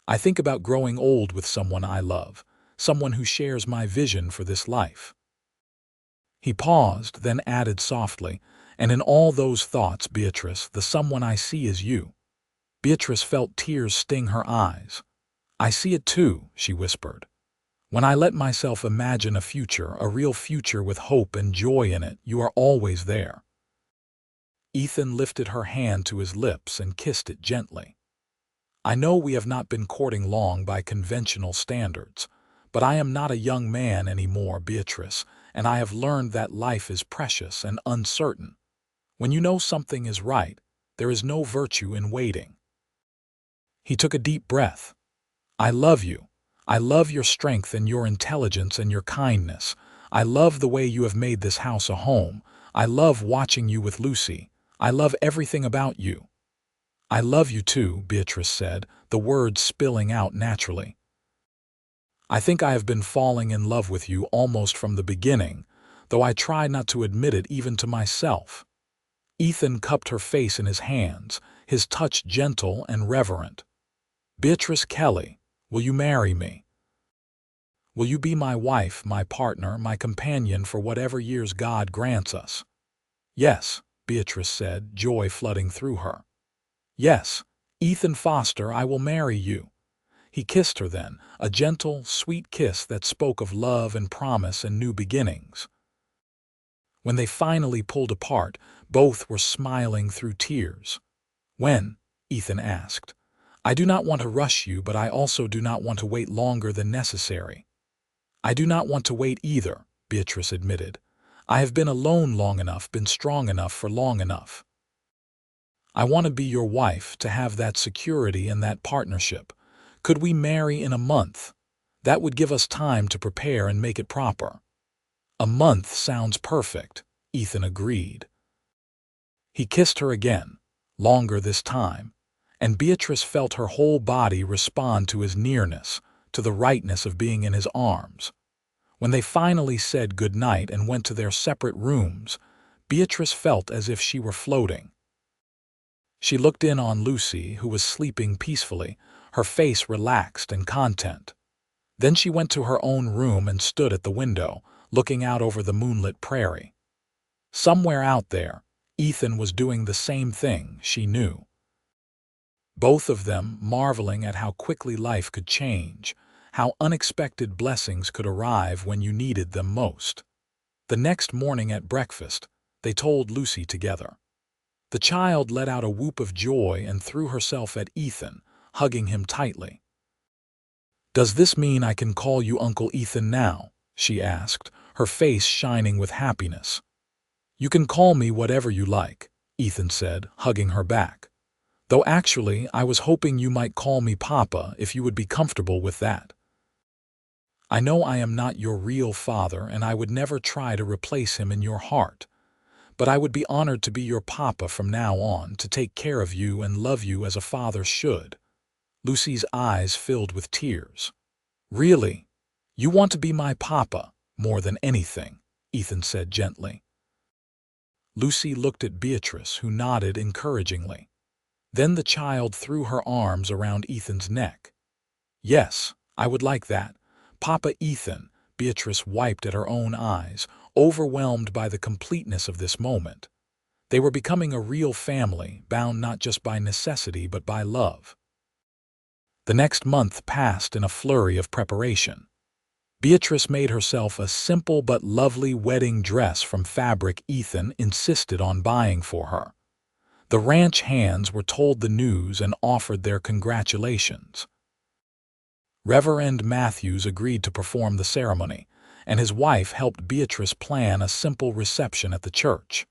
I think about growing old with someone I love, someone who shares my vision for this life." He paused, then added softly, "And in all those thoughts, Beatrice, the someone I see is you." Beatrice felt tears sting her eyes. "I see it too," she whispered. "When I let myself imagine a future, a real future with hope and joy in it, you are always there." Ethan lifted her hand to his lips and kissed it gently. "I know we have not been courting long by conventional standards, but I am not a young man anymore, Beatrice, and I have learned that life is precious and uncertain. When you know something is right, there is no virtue in waiting." He took a deep breath. "I love you. I love your strength and your intelligence and your kindness. I love the way you have made this house a home. I love watching you with Lucy. I love everything about you." "I love you too," Beatrice said, the words spilling out naturally. "I think I have been falling in love with you almost from the beginning, though I try not to admit it even to myself." Ethan cupped her face in his hands, his touch gentle and reverent. "Beatrice Kelly, will you marry me? Will you be my wife, my partner, my companion for whatever years God grants us?" "Yes," Beatrice said, joy flooding through her. "Yes, Ethan Foster, I will marry you." He kissed her then, a gentle, sweet kiss that spoke of love and promise and new beginnings. When they finally pulled apart, both were smiling through tears. "When?" Ethan asked. "I do not want to rush you, but I also do not want to wait longer than necessary." "I do not want to wait either," Beatrice admitted. "I have been alone long enough, been strong enough for long enough. I want to be your wife, to have that security and that partnership. Could we marry in a month? That would give us time to prepare and make it proper." "A month sounds perfect," Ethan agreed. He kissed her again, longer this time, and Beatrice felt her whole body respond to his nearness, to the rightness of being in his arms. When they finally said good night and went to their separate rooms, Beatrice felt as if she were floating. She looked in on Lucy, who was sleeping peacefully, her face relaxed and content. Then she went to her own room and stood at the window, looking out over the moonlit prairie. Somewhere out there, Ethan was doing the same thing, she knew. Both of them marveling at how quickly life could change, how unexpected blessings could arrive when you needed them most. The next morning at breakfast, they told Lucy together. The child let out a whoop of joy and threw herself at Ethan, hugging him tightly. "Does this mean I can call you Uncle Ethan now?" she asked, her face shining with happiness. "You can call me whatever you like," Ethan said, hugging her back. "Though actually, I was hoping you might call me Papa if you would be comfortable with that. I know I am not your real father and I would never try to replace him in your heart. but I would be honored to be your papa from now on, to take care of you and love you as a father should." Lucy's eyes filled with tears. "Really? You want to be my papa more than anything," Ethan said gently. Lucy looked at Beatrice, who nodded encouragingly. Then the child threw her arms around Ethan's neck. "Yes, I would like that. Papa Ethan." Beatrice wiped at her own eyes, overwhelmed by the completeness of this moment. They were becoming a real family, bound not just by necessity but by love. The next month passed in a flurry of preparation. Beatrice made herself a simple but lovely wedding dress from fabric Ethan insisted on buying for her. The ranch hands were told the news and offered their congratulations. Reverend Matthews agreed to perform the ceremony, and his wife helped Beatrice plan a simple reception at the church.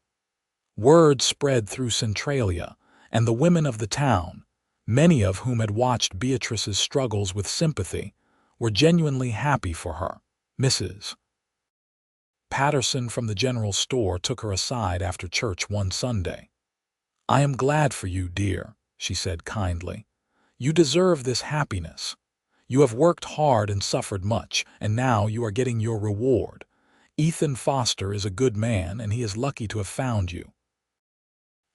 Word spread through Centralia, and the women of the town, many of whom had watched Beatrice's struggles with sympathy, were genuinely happy for her. Mrs. Patterson from the general store took her aside after church one Sunday. "I am glad for you, dear," she said kindly. "You deserve this happiness. You have worked hard and suffered much, and now you are getting your reward. Ethan Foster is a good man, and he is lucky to have found you."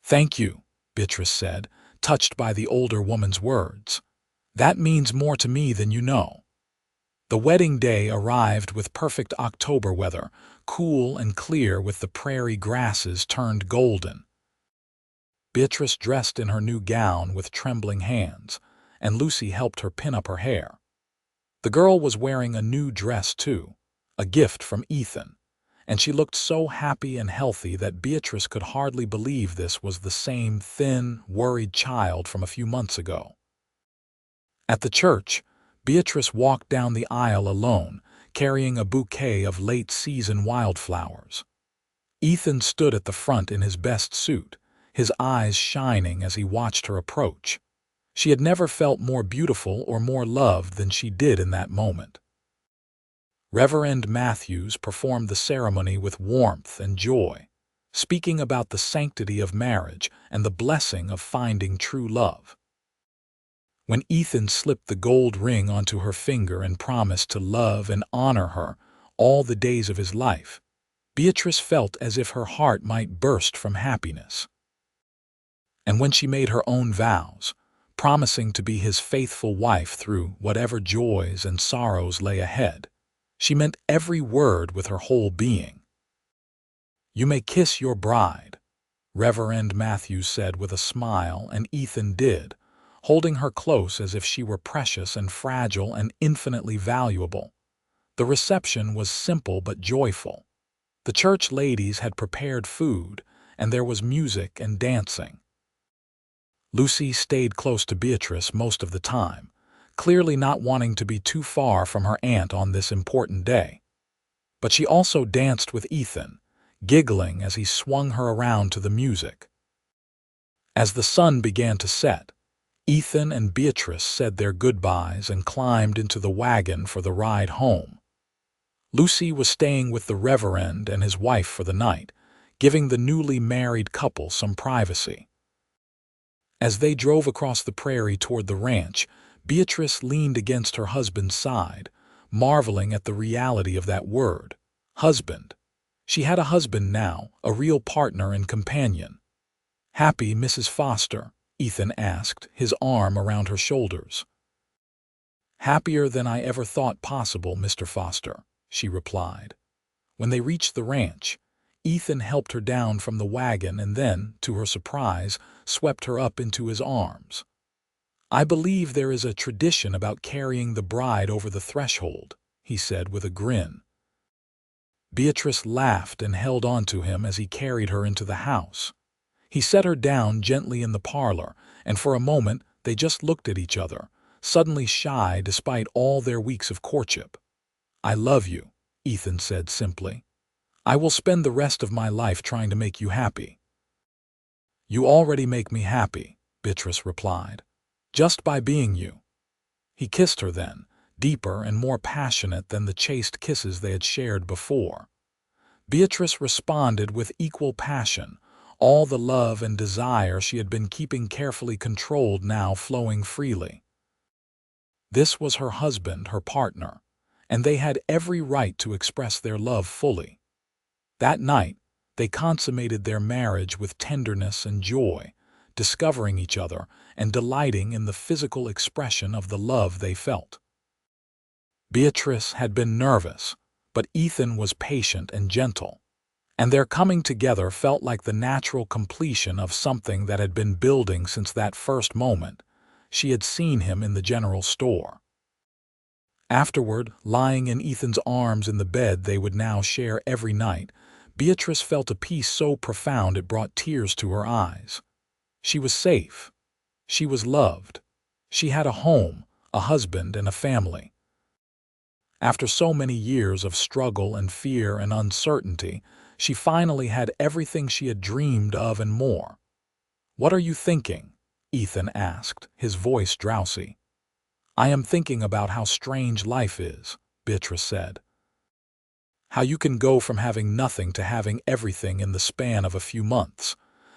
"Thank you," Beatrice said, touched by the older woman's words. "That means more to me than you know." The wedding day arrived with perfect October weather, cool and clear with the prairie grasses turned golden. Beatrice dressed in her new gown with trembling hands, and Lucy helped her pin up her hair. The girl was wearing a new dress too, a gift from Ethan, and she looked so happy and healthy that Beatrice could hardly believe this was the same thin, worried child from a few months ago. At the church, Beatrice walked down the aisle alone, carrying a bouquet of late-season wildflowers. Ethan stood at the front in his best suit, his eyes shining as he watched her approach. She had never felt more beautiful or more loved than she did in that moment. Reverend Matthews performed the ceremony with warmth and joy, speaking about the sanctity of marriage and the blessing of finding true love. When Ethan slipped the gold ring onto her finger and promised to love and honor her all the days of his life, Beatrice felt as if her heart might burst from happiness. And when she made her own vows, promising to be his faithful wife through whatever joys and sorrows lay ahead, she meant every word with her whole being. "You may kiss your bride," Reverend Matthews said with a smile, and Ethan did, holding her close as if she were precious and fragile and infinitely valuable. The reception was simple but joyful. The church ladies had prepared food, and there was music and dancing. Lucy stayed close to Beatrice most of the time, clearly not wanting to be too far from her aunt on this important day. But she also danced with Ethan, giggling as he swung her around to the music. As the sun began to set, Ethan and Beatrice said their goodbyes and climbed into the wagon for the ride home. Lucy was staying with the Reverend and his wife for the night, giving the newly married couple some privacy. As they drove across the prairie toward the ranch, Beatrice leaned against her husband's side, marveling at the reality of that word, husband. She had a husband now, a real partner and companion. "Happy, Mrs. Foster?" Ethan asked, his arm around her shoulders. "Happier than I ever thought possible, Mr. Foster," she replied. When they reached the ranch, Ethan helped her down from the wagon and then, to her surprise, swept her up into his arms. "I believe there is a tradition about carrying the bride over the threshold," he said with a grin. Beatrice laughed and held on to him as he carried her into the house. He set her down gently in the parlor, and for a moment they just looked at each other, suddenly shy despite all their weeks of courtship. "I love you," Ethan said simply. "I will spend the rest of my life trying to make you happy." "You already make me happy," Beatrice replied, "just by being you." He kissed her then, deeper and more passionate than the chaste kisses they had shared before. Beatrice responded with equal passion, all the love and desire she had been keeping carefully controlled now flowing freely. This was her husband, her partner, and they had every right to express their love fully. That night, they consummated their marriage with tenderness and joy, discovering each other and delighting in the physical expression of the love they felt. Beatrice had been nervous, but Ethan was patient and gentle, and their coming together felt like the natural completion of something that had been building since that first moment she had seen him in the general store. Afterward, lying in Ethan's arms in the bed they would now share every night, Beatrice felt a peace so profound it brought tears to her eyes. She was safe. She was loved. She had a home, a husband, and a family. After so many years of struggle and fear and uncertainty, she finally had everything she had dreamed of and more. "What are you thinking?" Ethan asked, his voice drowsy. "I am thinking about how strange life is," Beatrice said. "How you can go from having nothing to having everything in the span of a few months.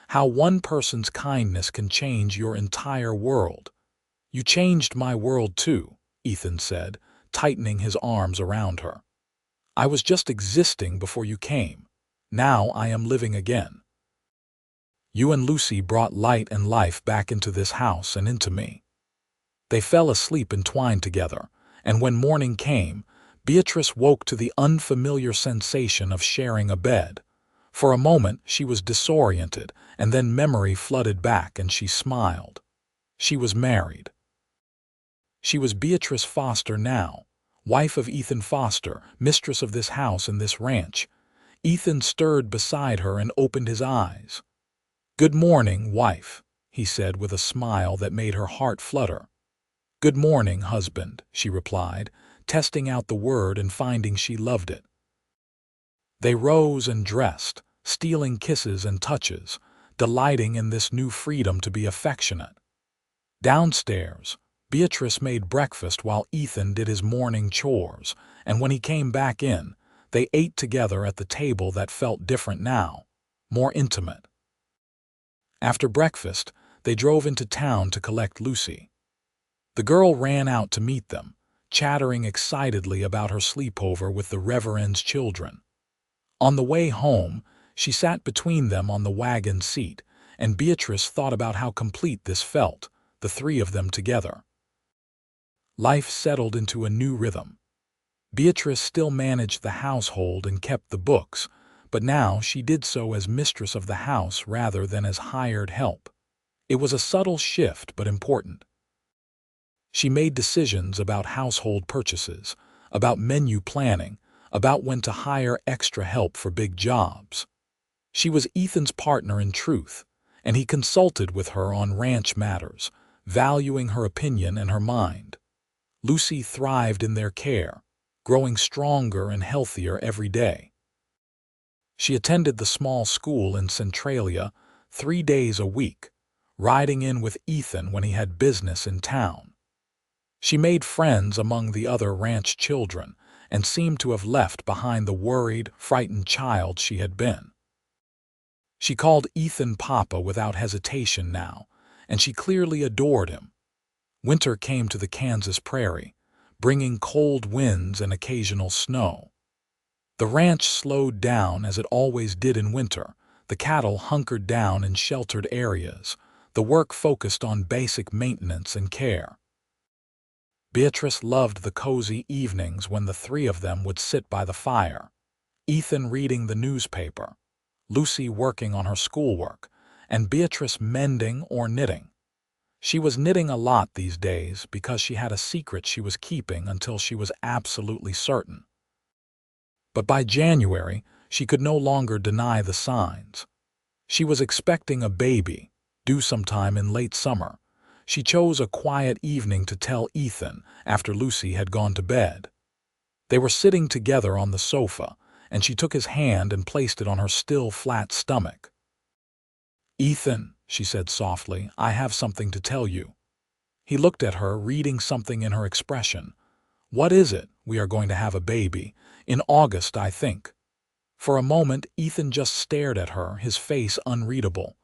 How one person's kindness can change your entire world." "You changed my world too," Ethan said, tightening his arms around her. "I was just existing before you came. Now I am living again. You and Lucy brought light and life back into this house and into me." They fell asleep entwined together, and when morning came, Beatrice woke to the unfamiliar sensation of sharing a bed. For a moment she was disoriented, and then memory flooded back and she smiled. She was married. She was Beatrice Foster now, wife of Ethan Foster, mistress of this house and this ranch. Ethan stirred beside her and opened his eyes. "Good morning, wife," he said with a smile that made her heart flutter. "Good morning, husband," she replied, testing out the word and finding she loved it. They rose and dressed, stealing kisses and touches, delighting in this new freedom to be affectionate. Downstairs, Beatrice made breakfast while Ethan did his morning chores, and when he came back in, they ate together at the table that felt different now, more intimate. After breakfast, they drove into town to collect Lucy. The girl ran out to meet them, chattering excitedly about her sleepover with the Reverend's children. On the way home, she sat between them on the wagon seat, and Beatrice thought about how complete this felt, the three of them together. Life settled into a new rhythm. Beatrice still managed the household and kept the books, but now she did so as mistress of the house rather than as hired help. It was a subtle shift but important. She made decisions about household purchases, about menu planning, about when to hire extra help for big jobs. She was Ethan's partner in truth, and he consulted with her on ranch matters, valuing her opinion and her mind. Lucy thrived in their care, growing stronger and healthier every day. She attended the small school in Centralia 3 days a week, riding in with Ethan when he had business in town. She made friends among the other ranch children and seemed to have left behind the worried, frightened child she had been. She called Ethan Papa without hesitation now, and she clearly adored him. Winter came to the Kansas prairie, bringing cold winds and occasional snow. The ranch slowed down as it always did in winter. The cattle hunkered down in sheltered areas. The work focused on basic maintenance and care. Beatrice loved the cozy evenings when the three of them would sit by the fire, Ethan reading the newspaper, Lucy working on her schoolwork, and Beatrice mending or knitting. She was knitting a lot these days because she had a secret she was keeping until she was absolutely certain. But by January, she could no longer deny the signs. She was expecting a baby, due sometime in late summer. She chose a quiet evening to tell Ethan after Lucy had gone to bed. They were sitting together on the sofa, and she took his hand and placed it on her still flat stomach. "Ethan," she said softly, "I have something to tell you." He looked at her, reading something in her expression. "What is it? We are going to have a baby. In August, I think." For a moment, Ethan just stared at her, his face unreadable.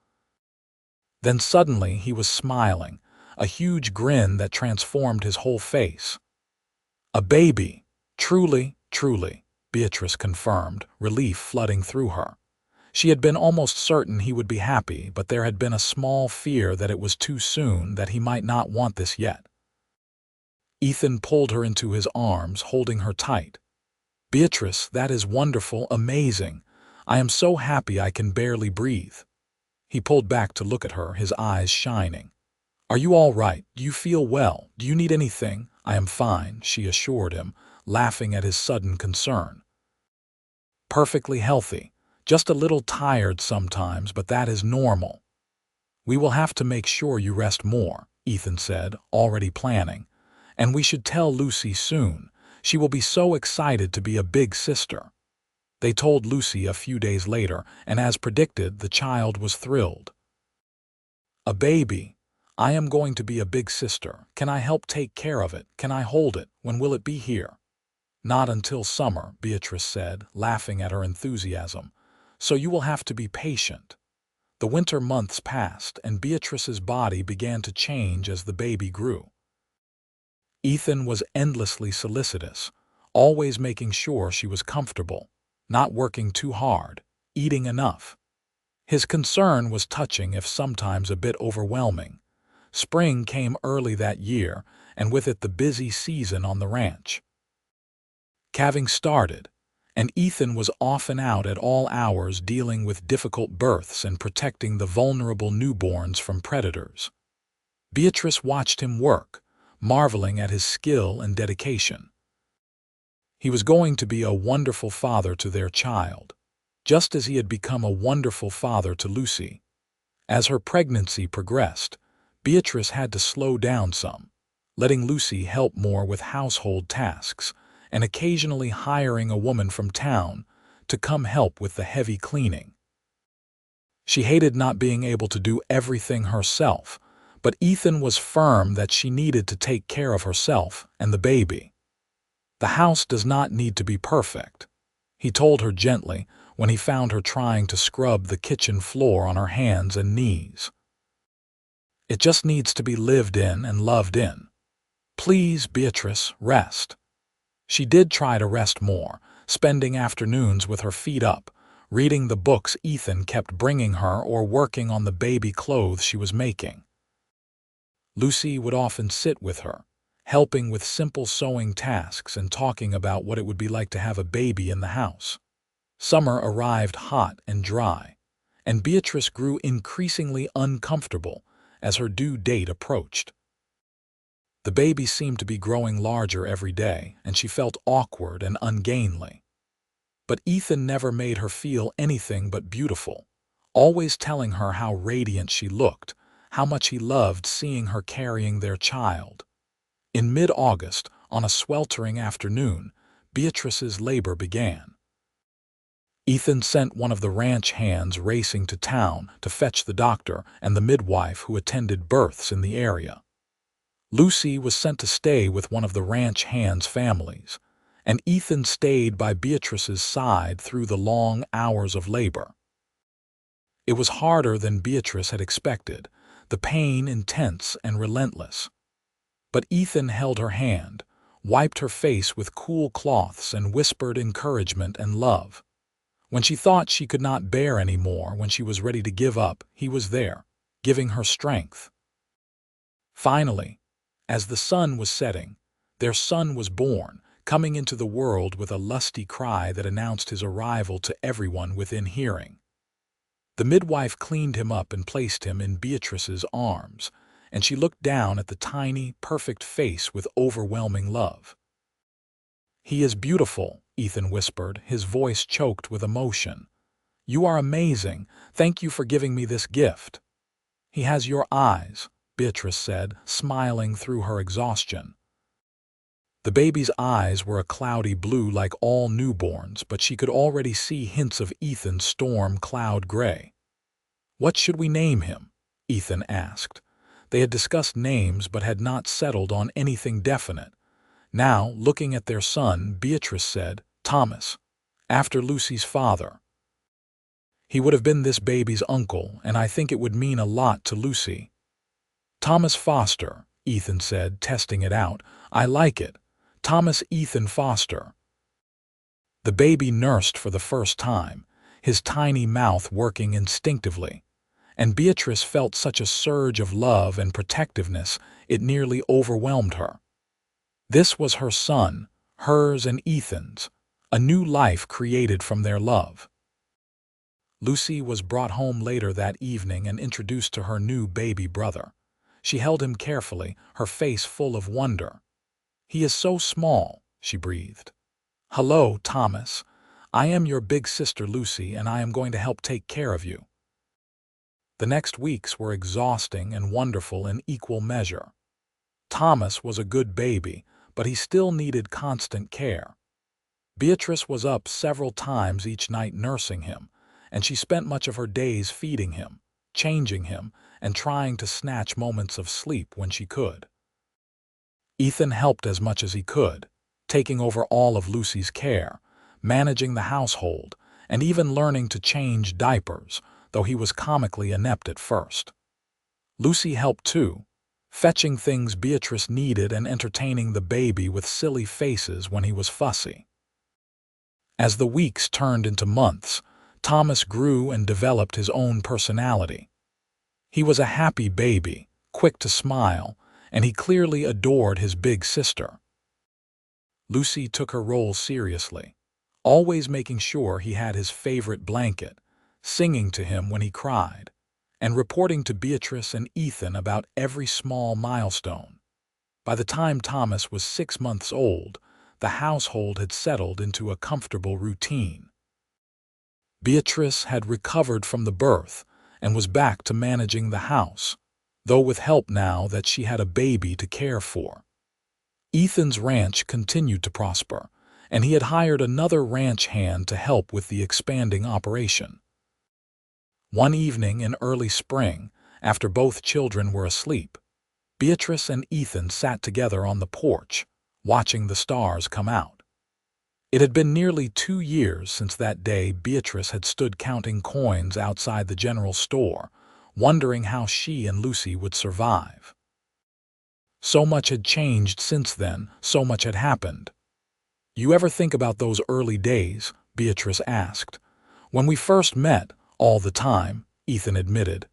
Then suddenly he was smiling, a huge grin that transformed his whole face. "A baby! Truly, truly," Beatrice confirmed, relief flooding through her. She had been almost certain he would be happy, but there had been a small fear that it was too soon, that he might not want this yet. Ethan pulled her into his arms, holding her tight. "Beatrice, that is wonderful, amazing. I am so happy I can barely breathe." He pulled back to look at her, his eyes shining. "Are you all right? Do you feel well? Do you need anything?" "I am fine," she assured him, laughing at his sudden concern. "Perfectly healthy. Just a little tired sometimes, but that is normal." "We will have to make sure you rest more," Ethan said, already planning. "And we should tell Lucy soon. She will be so excited to be a big sister." They told Lucy a few days later, and as predicted, the child was thrilled. "A baby! I am going to be a big sister. Can I help take care of it? Can I hold it? When will it be here?" "Not until summer," Beatrice said, laughing at her enthusiasm. "So you will have to be patient." The winter months passed, and Beatrice's body began to change as the baby grew. Ethan was endlessly solicitous, always making sure she was comfortable, not working too hard, eating enough. His concern was touching, if sometimes a bit overwhelming. Spring came early that year, and with it the busy season on the ranch. Calving started, and Ethan was often out at all hours dealing with difficult births and protecting the vulnerable newborns from predators. Beatrice watched him work, marveling at his skill and dedication. He was going to be a wonderful father to their child, just as he had become a wonderful father to Lucy. As her pregnancy progressed, Beatrice had to slow down some, letting Lucy help more with household tasks, and occasionally hiring a woman from town to come help with the heavy cleaning. She hated not being able to do everything herself, but Ethan was firm that she needed to take care of herself and the baby. "The house does not need to be perfect," he told her gently when he found her trying to scrub the kitchen floor on her hands and knees. "It just needs to be lived in and loved in. Please, Beatrice, rest." She did try to rest more, spending afternoons with her feet up, reading the books Ethan kept bringing her or working on the baby clothes she was making. Lucy would often sit with her, helping with simple sewing tasks and talking about what it would be like to have a baby in the house. Summer arrived hot and dry, and Beatrice grew increasingly uncomfortable as her due date approached. The baby seemed to be growing larger every day, and she felt awkward and ungainly. But Ethan never made her feel anything but beautiful, always telling her how radiant she looked, how much he loved seeing her carrying their child. In mid-August, on a sweltering afternoon, Beatrice's labor began. Ethan sent one of the ranch hands racing to town to fetch the doctor and the midwife who attended births in the area. Lucy was sent to stay with one of the ranch hands' families, and Ethan stayed by Beatrice's side through the long hours of labor. It was harder than Beatrice had expected, the pain intense and relentless. But Ethan held her hand, wiped her face with cool cloths, and whispered encouragement and love. When she thought she could not bear any more, when she was ready to give up, he was there, giving her strength. Finally, as the sun was setting, their son was born, coming into the world with a lusty cry that announced his arrival to everyone within hearing. The midwife cleaned him up and placed him in Beatrice's arms, and she looked down at the tiny, perfect face with overwhelming love. "He is beautiful," Ethan whispered, his voice choked with emotion. "You are amazing. Thank you for giving me this gift." "He has your eyes," Beatrice said, smiling through her exhaustion. The baby's eyes were a cloudy blue like all newborns, but she could already see hints of Ethan's storm cloud gray. "What should we name him?" Ethan asked. They had discussed names but had not settled on anything definite. Now, looking at their son, Beatrice said, "Thomas. After Lucy's father. He would have been this baby's uncle, and I think it would mean a lot to Lucy. Thomas Foster, Ethan said, testing it out. I like it. Thomas Ethan Foster. The baby nursed for the first time, his tiny mouth working instinctively, and Beatrice felt such a surge of love and protectiveness it nearly overwhelmed her. This was her son, hers and Ethan's, a new life created from their love. Lucy was brought home later that evening and introduced to her new baby brother. She held him carefully, her face full of wonder. "He is so small," she breathed. "Hello, Thomas. I am your big sister Lucy, and I am going to help take care of you." The next weeks were exhausting and wonderful in equal measure. Thomas was a good baby, but he still needed constant care. Beatrice was up several times each night nursing him, and she spent much of her days feeding him, changing him, and trying to snatch moments of sleep when she could. Ethan helped as much as he could, taking over all of Lucy's care, managing the household, and even learning to change diapers, though he was comically inept at first. Lucy helped too, fetching things Beatrice needed and entertaining the baby with silly faces when he was fussy. As the weeks turned into months, Thomas grew and developed his own personality. He was a happy baby, quick to smile, and he clearly adored his big sister. Lucy took her role seriously, always making sure he had his favorite blanket, singing to him when he cried, and reporting to Beatrice and Ethan about every small milestone. By the time Thomas was 6 months old, the household had settled into a comfortable routine. Beatrice had recovered from the birth and was back to managing the house, though with help now that she had a baby to care for. Ethan's ranch continued to prosper, and he had hired another ranch hand to help with the expanding operation. One evening in early spring, after both children were asleep, Beatrice and Ethan sat together on the porch, watching the stars come out. It had been nearly 2 years since that day Beatrice had stood counting coins outside the general store, wondering how she and Lucy would survive. So much had changed since then, so much had happened. "You ever think about those early days?" Beatrice asked. "When we first met, all the time," Ethan admitted.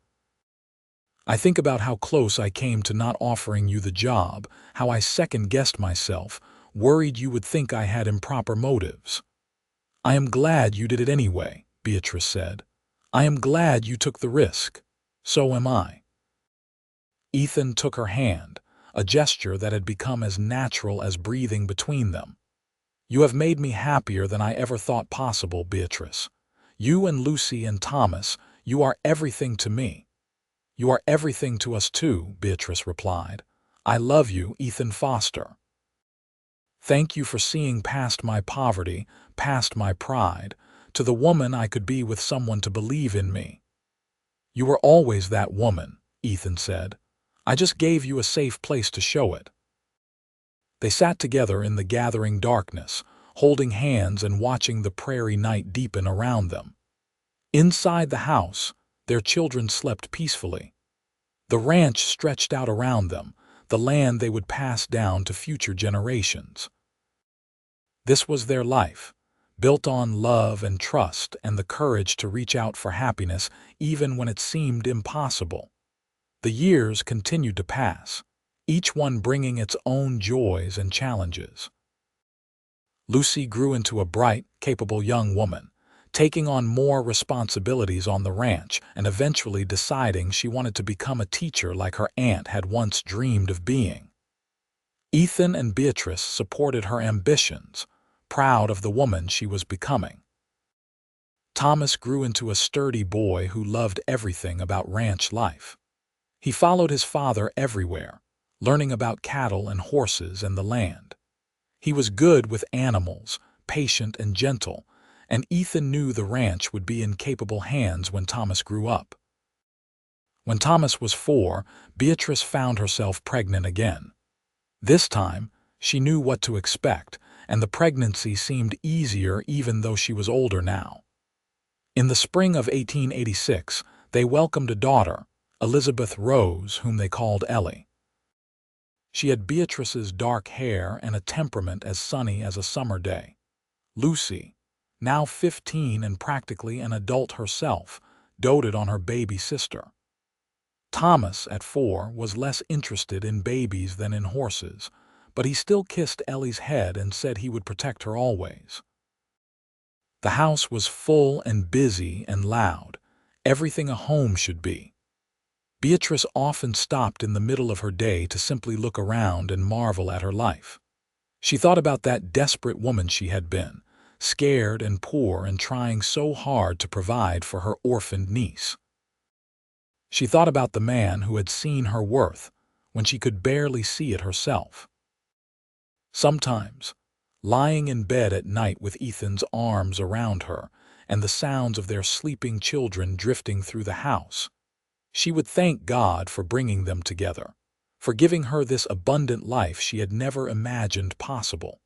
"I think about how close I came to not offering you the job, how I second-guessed myself, worried you would think I had improper motives." "I am glad you did it anyway," Beatrice said. "I am glad you took the risk. So am I." Ethan took her hand, a gesture that had become as natural as breathing between them. "You have made me happier than I ever thought possible, Beatrice. You and Lucy and Thomas, you are everything to me." "You are everything to us too," Beatrice replied. "I love you, Ethan Foster. Thank you for seeing past my poverty, past my pride, to the woman I could be with someone to believe in me." "You were always that woman," Ethan said. "I just gave you a safe place to show it." They sat together in the gathering darkness, holding hands and watching the prairie night deepen around them. Inside the house, their children slept peacefully. The ranch stretched out around them, the land they would pass down to future generations. This was their life, built on love and trust and the courage to reach out for happiness even when it seemed impossible. The years continued to pass, each one bringing its own joys and challenges. Lucy grew into a bright, capable young woman, taking on more responsibilities on the ranch and eventually deciding she wanted to become a teacher like her aunt had once dreamed of being. Ethan and Beatrice supported her ambitions, proud of the woman she was becoming. Thomas grew into a sturdy boy who loved everything about ranch life. He followed his father everywhere, learning about cattle and horses and the land. He was good with animals, patient and gentle, and Ethan knew the ranch would be in capable hands when Thomas grew up. When Thomas was 4, Beatrice found herself pregnant again. This time, she knew what to expect, and the pregnancy seemed easier even though she was older now. In the spring of 1886, they welcomed a daughter, Elizabeth Rose, whom they called Ellie. She had Beatrice's dark hair and a temperament as sunny as a summer day. Lucy, now 15 and practically an adult herself, doted on her baby sister. Thomas, at 4, was less interested in babies than in horses, but he still kissed Ellie's head and said he would protect her always. The house was full and busy and loud, everything a home should be. Beatrice often stopped in the middle of her day to simply look around and marvel at her life. She thought about that desperate woman she had been, scared and poor and trying so hard to provide for her orphaned niece. She thought about the man who had seen her worth when she could barely see it herself. Sometimes, lying in bed at night with Ethan's arms around her and the sounds of their sleeping children drifting through the house, she would thank God for bringing them together, for giving her this abundant life she had never imagined possible.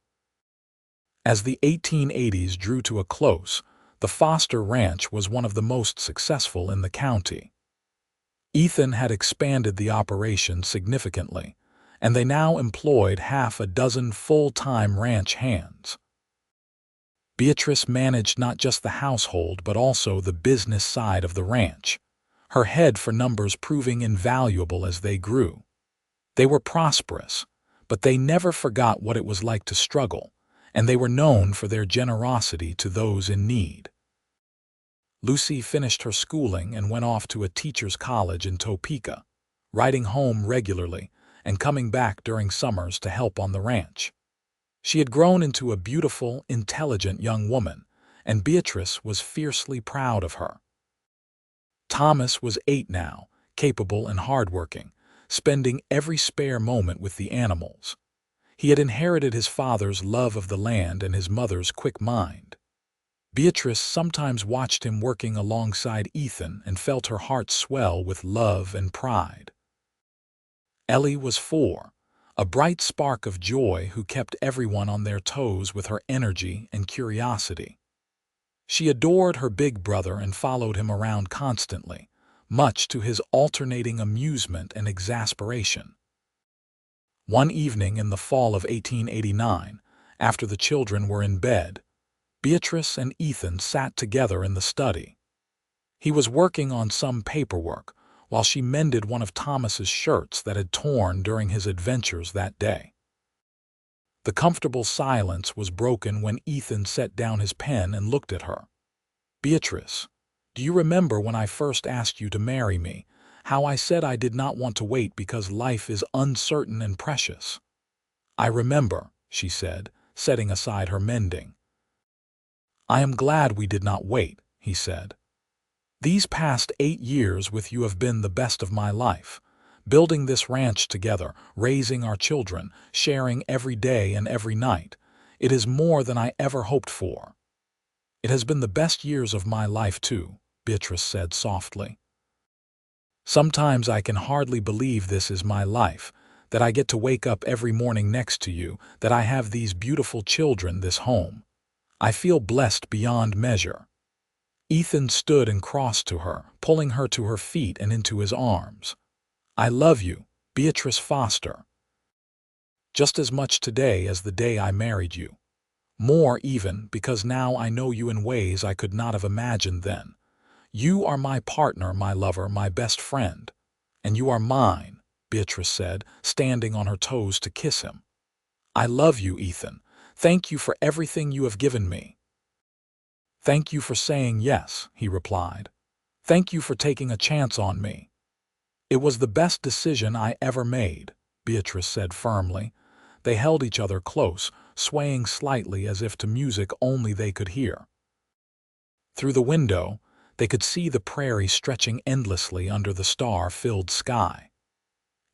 As the 1880s drew to a close, the Foster Ranch was one of the most successful in the county. Ethan had expanded the operation significantly, and they now employed half a dozen full-time ranch hands. Beatrice managed not just the household but also the business side of the ranch, her head for numbers proving invaluable as they grew. They were prosperous, but they never forgot what it was like to struggle, and they were known for their generosity to those in need. Lucy finished her schooling and went off to a teacher's college in Topeka, writing home regularly and coming back during summers to help on the ranch. She had grown into a beautiful, intelligent young woman, and Beatrice was fiercely proud of her. Thomas was 8 now, capable and hardworking, spending every spare moment with the animals. He had inherited his father's love of the land and his mother's quick mind. Beatrice sometimes watched him working alongside Ethan and felt her heart swell with love and pride. Ellie was 4, a bright spark of joy who kept everyone on their toes with her energy and curiosity. She adored her big brother and followed him around constantly, much to his alternating amusement and exasperation. One evening in the fall of 1889, after the children were in bed, Beatrice and Ethan sat together in the study. He was working on some paperwork while she mended one of Thomas's shirts that had torn during his adventures that day. The comfortable silence was broken when Ethan set down his pen and looked at her. "Beatrice, do you remember when I first asked you to marry me, how I said I did not want to wait because life is uncertain and precious?" "I remember," she said, setting aside her mending. "I am glad we did not wait," he said. "These past 8 years with you have been the best of my life. Building this ranch together, raising our children, sharing every day and every night. It is more than I ever hoped for." "It has been the best years of my life too," Beatrice said softly. "Sometimes I can hardly believe this is my life, that I get to wake up every morning next to you, that I have these beautiful children, this home. I feel blessed beyond measure." Ethan stood and crossed to her, pulling her to her feet and into his arms. "I love you, Beatrice Foster. Just as much today as the day I married you. More even, because now I know you in ways I could not have imagined then. You are my partner, my lover, my best friend. And you are mine," Beatrice said, standing on her toes to kiss him. "I love you, Ethan. Thank you for everything you have given me." "Thank you for saying yes," he replied. "Thank you for taking a chance on me." "It was the best decision I ever made," Beatrice said firmly. They held each other close, swaying slightly as if to music only they could hear. Through the window, they could see the prairie stretching endlessly under the star-filled sky.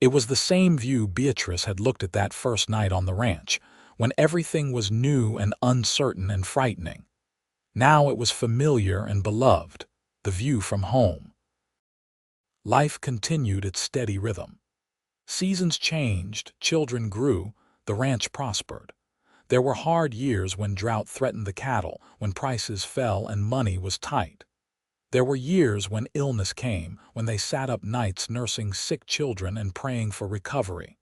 It was the same view Beatrice had looked at that first night on the ranch, when everything was new and uncertain and frightening. Now it was familiar and beloved, the view from home. Life continued its steady rhythm. Seasons changed, children grew, the ranch prospered. There were hard years when drought threatened the cattle, when prices fell and money was tight. There were years when illness came, when they sat up nights nursing sick children and praying for recovery.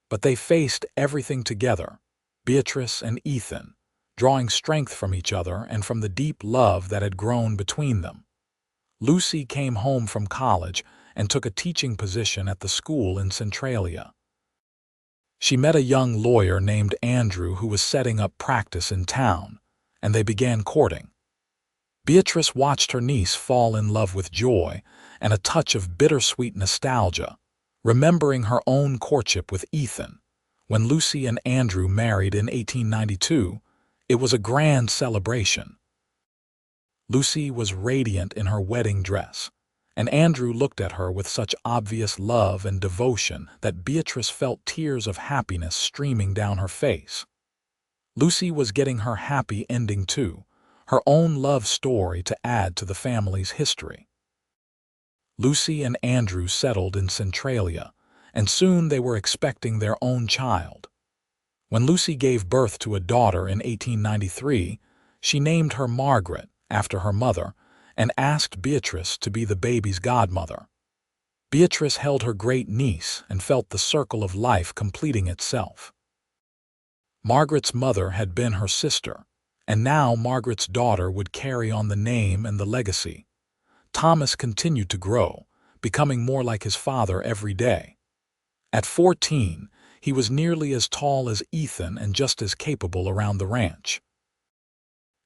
But they faced everything together, Beatrice and Ethan, drawing strength from each other and from the deep love that had grown between them. Lucy came home from college and took a teaching position at the school in Centralia. She met a young lawyer named Andrew who was setting up practice in town, and they began courting. Beatrice watched her niece fall in love with joy and a touch of bittersweet nostalgia, remembering her own courtship with Ethan. When Lucy and Andrew married in 1892, it was a grand celebration. Lucy was radiant in her wedding dress, and Andrew looked at her with such obvious love and devotion that Beatrice felt tears of happiness streaming down her face. Lucy was getting her happy ending too, her own love story to add to the family's history. Lucy and Andrew settled in Centralia, and soon they were expecting their own child. When Lucy gave birth to a daughter in 1893, she named her Margaret, after her mother, and asked Beatrice to be the baby's godmother. Beatrice held her great niece and felt the circle of life completing itself. Margaret's mother had been her sister, and now Margaret's daughter would carry on the name and the legacy. Thomas continued to grow, becoming more like his father every day. At 14, he was nearly as tall as Ethan and just as capable around the ranch.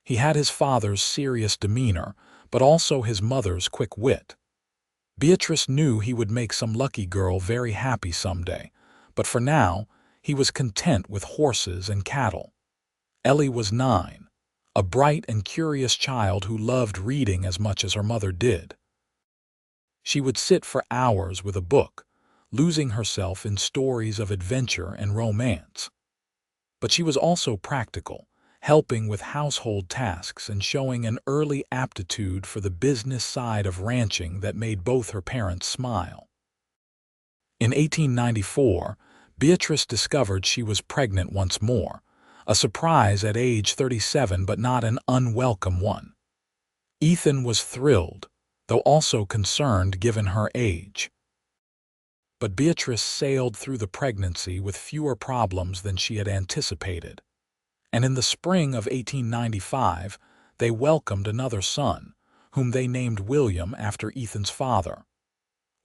He had his father's serious demeanor, but also his mother's quick wit. Beatrice knew he would make some lucky girl very happy someday, but for now, he was content with horses and cattle. Ellie was 9, a bright and curious child who loved reading as much as her mother did. She would sit for hours with a book, losing herself in stories of adventure and romance. But she was also practical, helping with household tasks and showing an early aptitude for the business side of ranching that made both her parents smile. In 1894, Beatrice discovered she was pregnant once more, a surprise at age 37 but not an unwelcome one. Ethan was thrilled, though also concerned given her age. But Beatrice sailed through the pregnancy with fewer problems than she had anticipated. And in the spring of 1895, they welcomed another son, whom they named William after Ethan's father.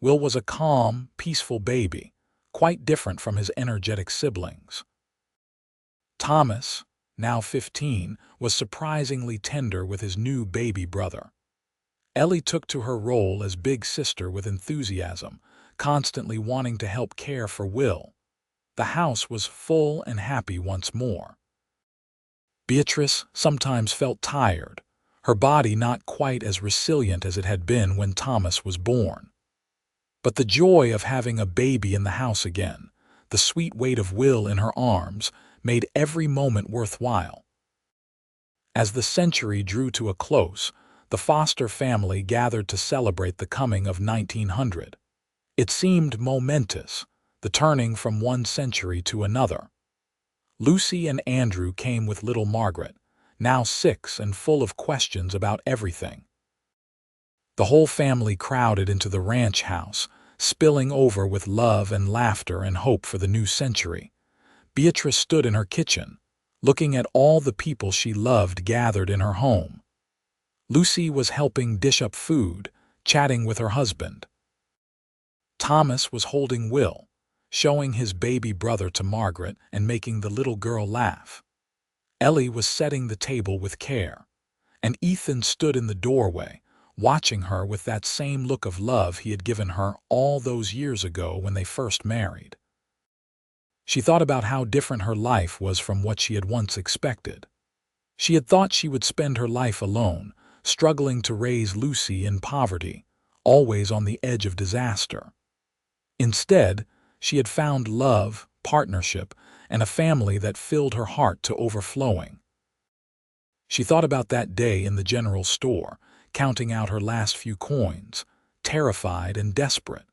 Will was a calm, peaceful baby, quite different from his energetic siblings. Thomas, now 15, was surprisingly tender with his new baby brother. Ellie took to her role as big sister with enthusiasm, constantly wanting to help care for Will. The house was full and happy once more. Beatrice sometimes felt tired, her body not quite as resilient as it had been when Thomas was born. But the joy of having a baby in the house again, the sweet weight of Will in her arms, made every moment worthwhile. As the century drew to a close, the Foster family gathered to celebrate the coming of 1900. It seemed momentous, the turning from one century to another. Lucy and Andrew came with little Margaret, now 6 and full of questions about everything. The whole family crowded into the ranch house, spilling over with love and laughter and hope for the new century. Beatrice stood in her kitchen, looking at all the people she loved gathered in her home. Lucy was helping dish up food, chatting with her husband. Thomas was holding Will, showing his baby brother to Margaret and making the little girl laugh. Ellie was setting the table with care, and Ethan stood in the doorway, watching her with that same look of love he had given her all those years ago when they first married. She thought about how different her life was from what she had once expected. She had thought she would spend her life alone, struggling to raise Lucy in poverty, always on the edge of disaster. Instead, she had found love, partnership, and a family that filled her heart to overflowing. She thought about that day in the general store, counting out her last few coins, terrified and desperate.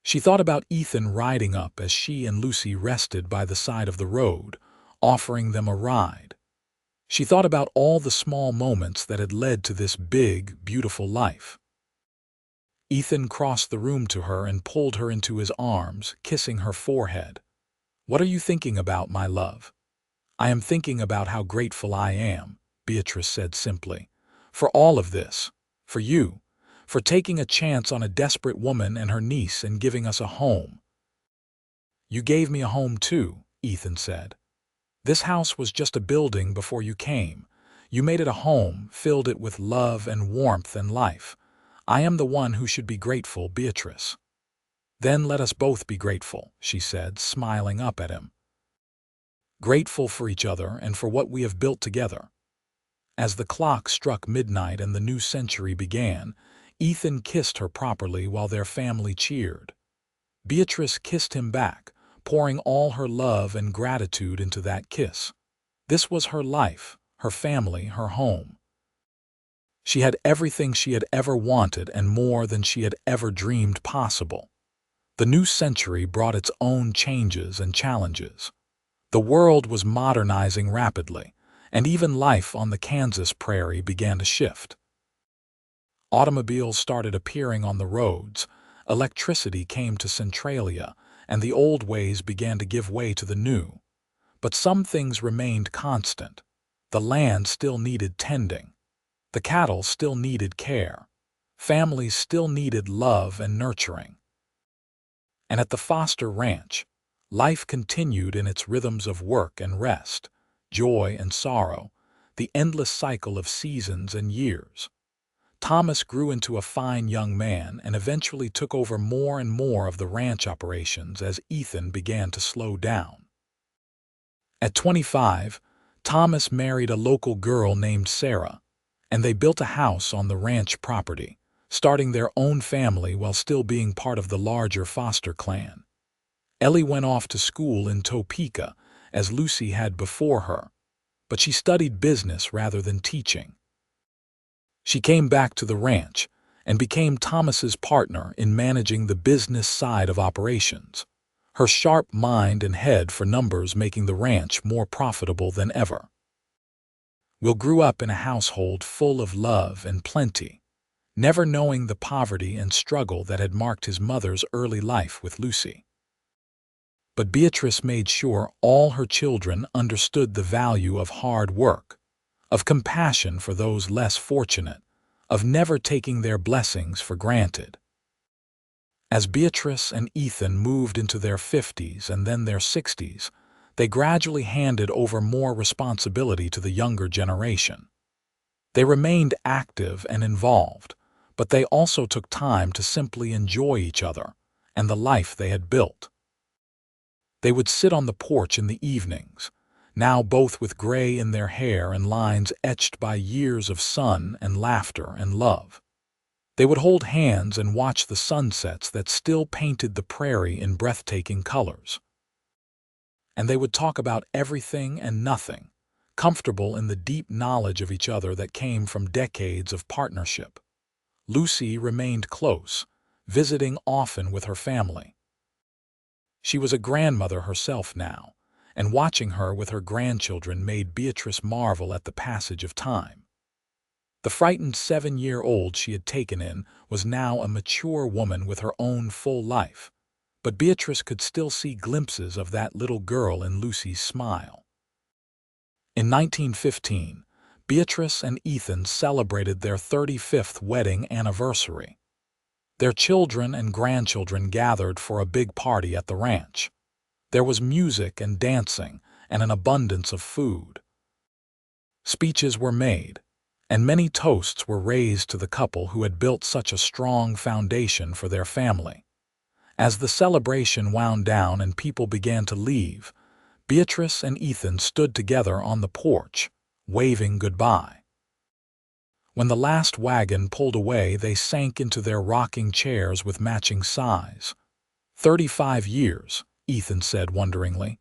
She thought about Ethan riding up as she and Lucy rested by the side of the road, offering them a ride. She thought about all the small moments that had led to this big, beautiful life. Ethan crossed the room to her and pulled her into his arms, kissing her forehead. "What are you thinking about, my love?" "I am thinking about how grateful I am," Beatrice said simply, "for all of this, for you, for taking a chance on a desperate woman and her niece and giving us a home." "You gave me a home too," Ethan said. "This house was just a building before you came. You made it a home, filled it with love and warmth and life. I am the one who should be grateful, Beatrice." "Then let us both be grateful," she said, smiling up at him. "Grateful for each other and for what we have built together." As the clock struck midnight and the new century began, Ethan kissed her properly while their family cheered. Beatrice kissed him back, pouring all her love and gratitude into that kiss. This was her life, her family, her home. She had everything she had ever wanted and more than she had ever dreamed possible. The new century brought its own changes and challenges. The world was modernizing rapidly, and even life on the Kansas prairie began to shift. Automobiles started appearing on the roads, electricity came to Centralia, and the old ways began to give way to the new. But some things remained constant. The land still needed tending. The cattle still needed care. Families still needed love and nurturing. And at the Foster Ranch, life continued in its rhythms of work and rest, joy and sorrow, the endless cycle of seasons and years. Thomas grew into a fine young man and eventually took over more and more of the ranch operations as Ethan began to slow down. At 25, Thomas married a local girl named Sarah, and they built a house on the ranch property, starting their own family while still being part of the larger Foster clan. Ellie went off to school in Topeka, as Lucy had before her, but she studied business rather than teaching. She came back to the ranch and became Thomas's partner in managing the business side of operations, her sharp mind and head for numbers making the ranch more profitable than ever. Will grew up in a household full of love and plenty, never knowing the poverty and struggle that had marked his mother's early life with Lucy. But Beatrice made sure all her children understood the value of hard work, of compassion for those less fortunate, of never taking their blessings for granted. As Beatrice and Ethan moved into their 50s and then their 60s, they gradually handed over more responsibility to the younger generation. They remained active and involved, but they also took time to simply enjoy each other and the life they had built. They would sit on the porch in the evenings, now both with gray in their hair and lines etched by years of sun and laughter and love. They would hold hands and watch the sunsets that still painted the prairie in breathtaking colors. And they would talk about everything and nothing, comfortable in the deep knowledge of each other that came from decades of partnership. Lucy remained close, visiting often with her family. She was a grandmother herself now, and watching her with her grandchildren made Beatrice marvel at the passage of time. The frightened 7-year-old she had taken in was now a mature woman with her own full life, but Beatrice could still see glimpses of that little girl in Lucy's smile. In 1915, Beatrice and Ethan celebrated their 35th wedding anniversary. Their children and grandchildren gathered for a big party at the ranch. There was music and dancing and an abundance of food. Speeches were made, and many toasts were raised to the couple who had built such a strong foundation for their family. As the celebration wound down and people began to leave, Beatrice and Ethan stood together on the porch, waving goodbye. When the last wagon pulled away, they sank into their rocking chairs with matching sighs. 35 years, Ethan said wonderingly.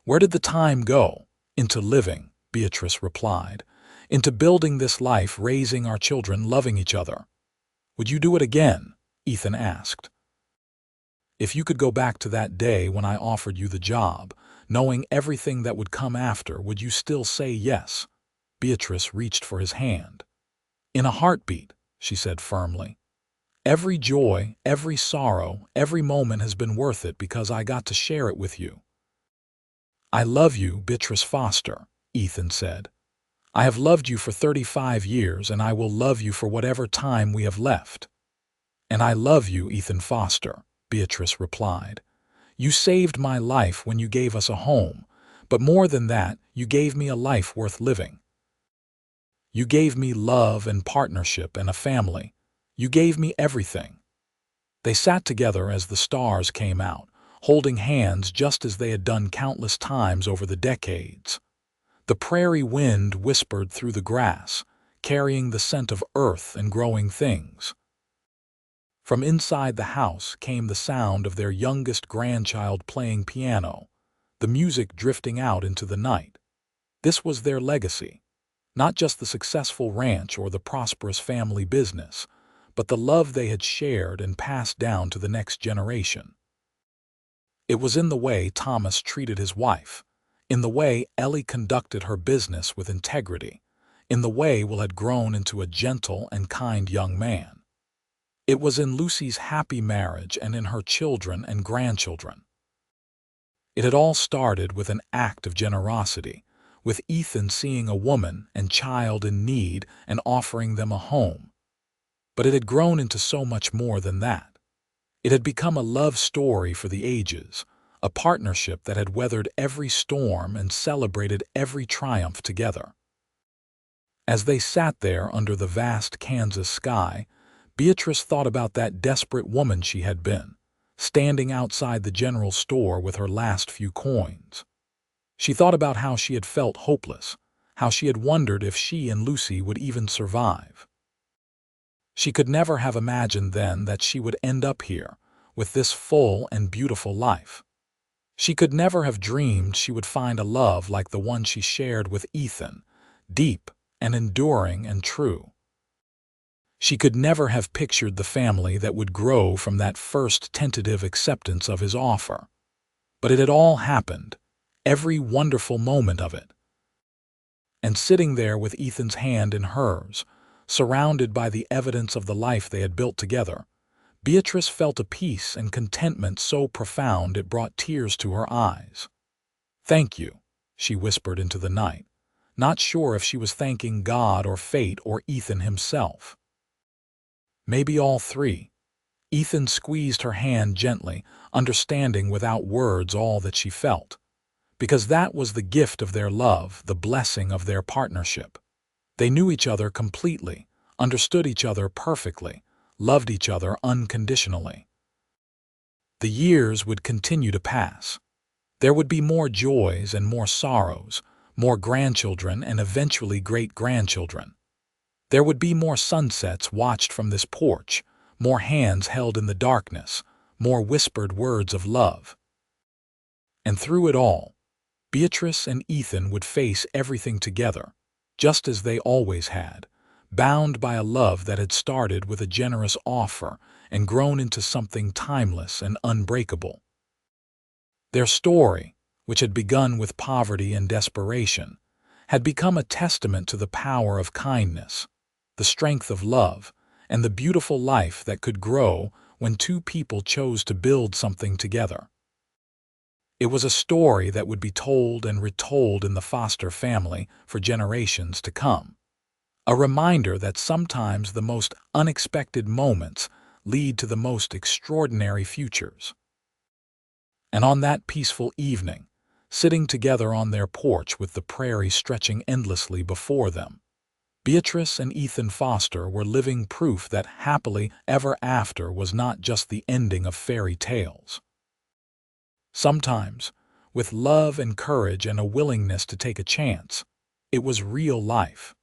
Where did the time go? Into living, Beatrice replied. Into building this life, raising our children, loving each other. Would you do it again? Ethan asked. If you could go back to that day when I offered you the job, Knowing everything that would come after, would you still say yes? Beatrice reached for his hand. In a heartbeat, she said firmly. Every joy, every sorrow, every moment has been worth it because I got to share it with you. I love you, Beatrice Foster, Ethan said. I have loved you for 35 years, and I will love you for whatever time we have left. And I love you, Ethan Foster, Beatrice replied. You saved my life when you gave us a home, but more than that, you gave me a life worth living. You gave me love and partnership and a family. You gave me everything. They sat together as the stars came out, holding hands just as they had done countless times over the decades. The prairie wind whispered through the grass, carrying the scent of earth and growing things. From inside the house came the sound of their youngest grandchild playing piano, the music drifting out into the night. This was their legacy, not just the successful ranch or the prosperous family business, but the love they had shared and passed down to the next generation. It was in the way Thomas treated his wife, in the way Ellie conducted her business with integrity, in the way Will had grown into a gentle and kind young man. It was in Lucy's happy marriage and in her children and grandchildren. It had all started with an act of generosity, with Ethan seeing a woman and child in need and offering them a home. But it had grown into so much more than that. It had become a love story for the ages, a partnership that had weathered every storm and celebrated every triumph together. As they sat there under the vast Kansas sky, Beatrice thought about that desperate woman she had been, standing outside the general store with her last few coins. She thought about how she had felt hopeless, how she had wondered if she and Lucy would even survive. She could never have imagined then that she would end up here, with this full and beautiful life. She could never have dreamed she would find a love like the one she shared with Ethan, deep and enduring and true. She could never have pictured the family that would grow from that first tentative acceptance of his offer. But it had all happened, every wonderful moment of it. And sitting there with Ethan's hand in hers, surrounded by the evidence of the life they had built together, Beatrice felt a peace and contentment so profound it brought tears to her eyes. "Thank you," she whispered into the night, not sure if she was thanking God or fate or Ethan himself. Maybe all three. Ethan squeezed her hand gently, understanding without words all that she felt. Because that was the gift of their love, the blessing of their partnership. They knew each other completely, understood each other perfectly, loved each other unconditionally. The years would continue to pass. There would be more joys and more sorrows, more grandchildren and eventually great-grandchildren. There would be more sunsets watched from this porch, more hands held in the darkness, more whispered words of love. And through it all, Beatrice and Ethan would face everything together, just as they always had, bound by a love that had started with a generous offer and grown into something timeless and unbreakable. Their story, which had begun with poverty and desperation, had become a testament to the power of kindness, the strength of love, and the beautiful life that could grow when two people chose to build something together. It was a story that would be told and retold in the Foster family for generations to come. A reminder that sometimes the most unexpected moments lead to the most extraordinary futures. And on that peaceful evening, sitting together on their porch with the prairie stretching endlessly before them, Beatrice and Ethan Foster were living proof that happily ever after was not just the ending of fairy tales. Sometimes, with love and courage and a willingness to take a chance, it was real life.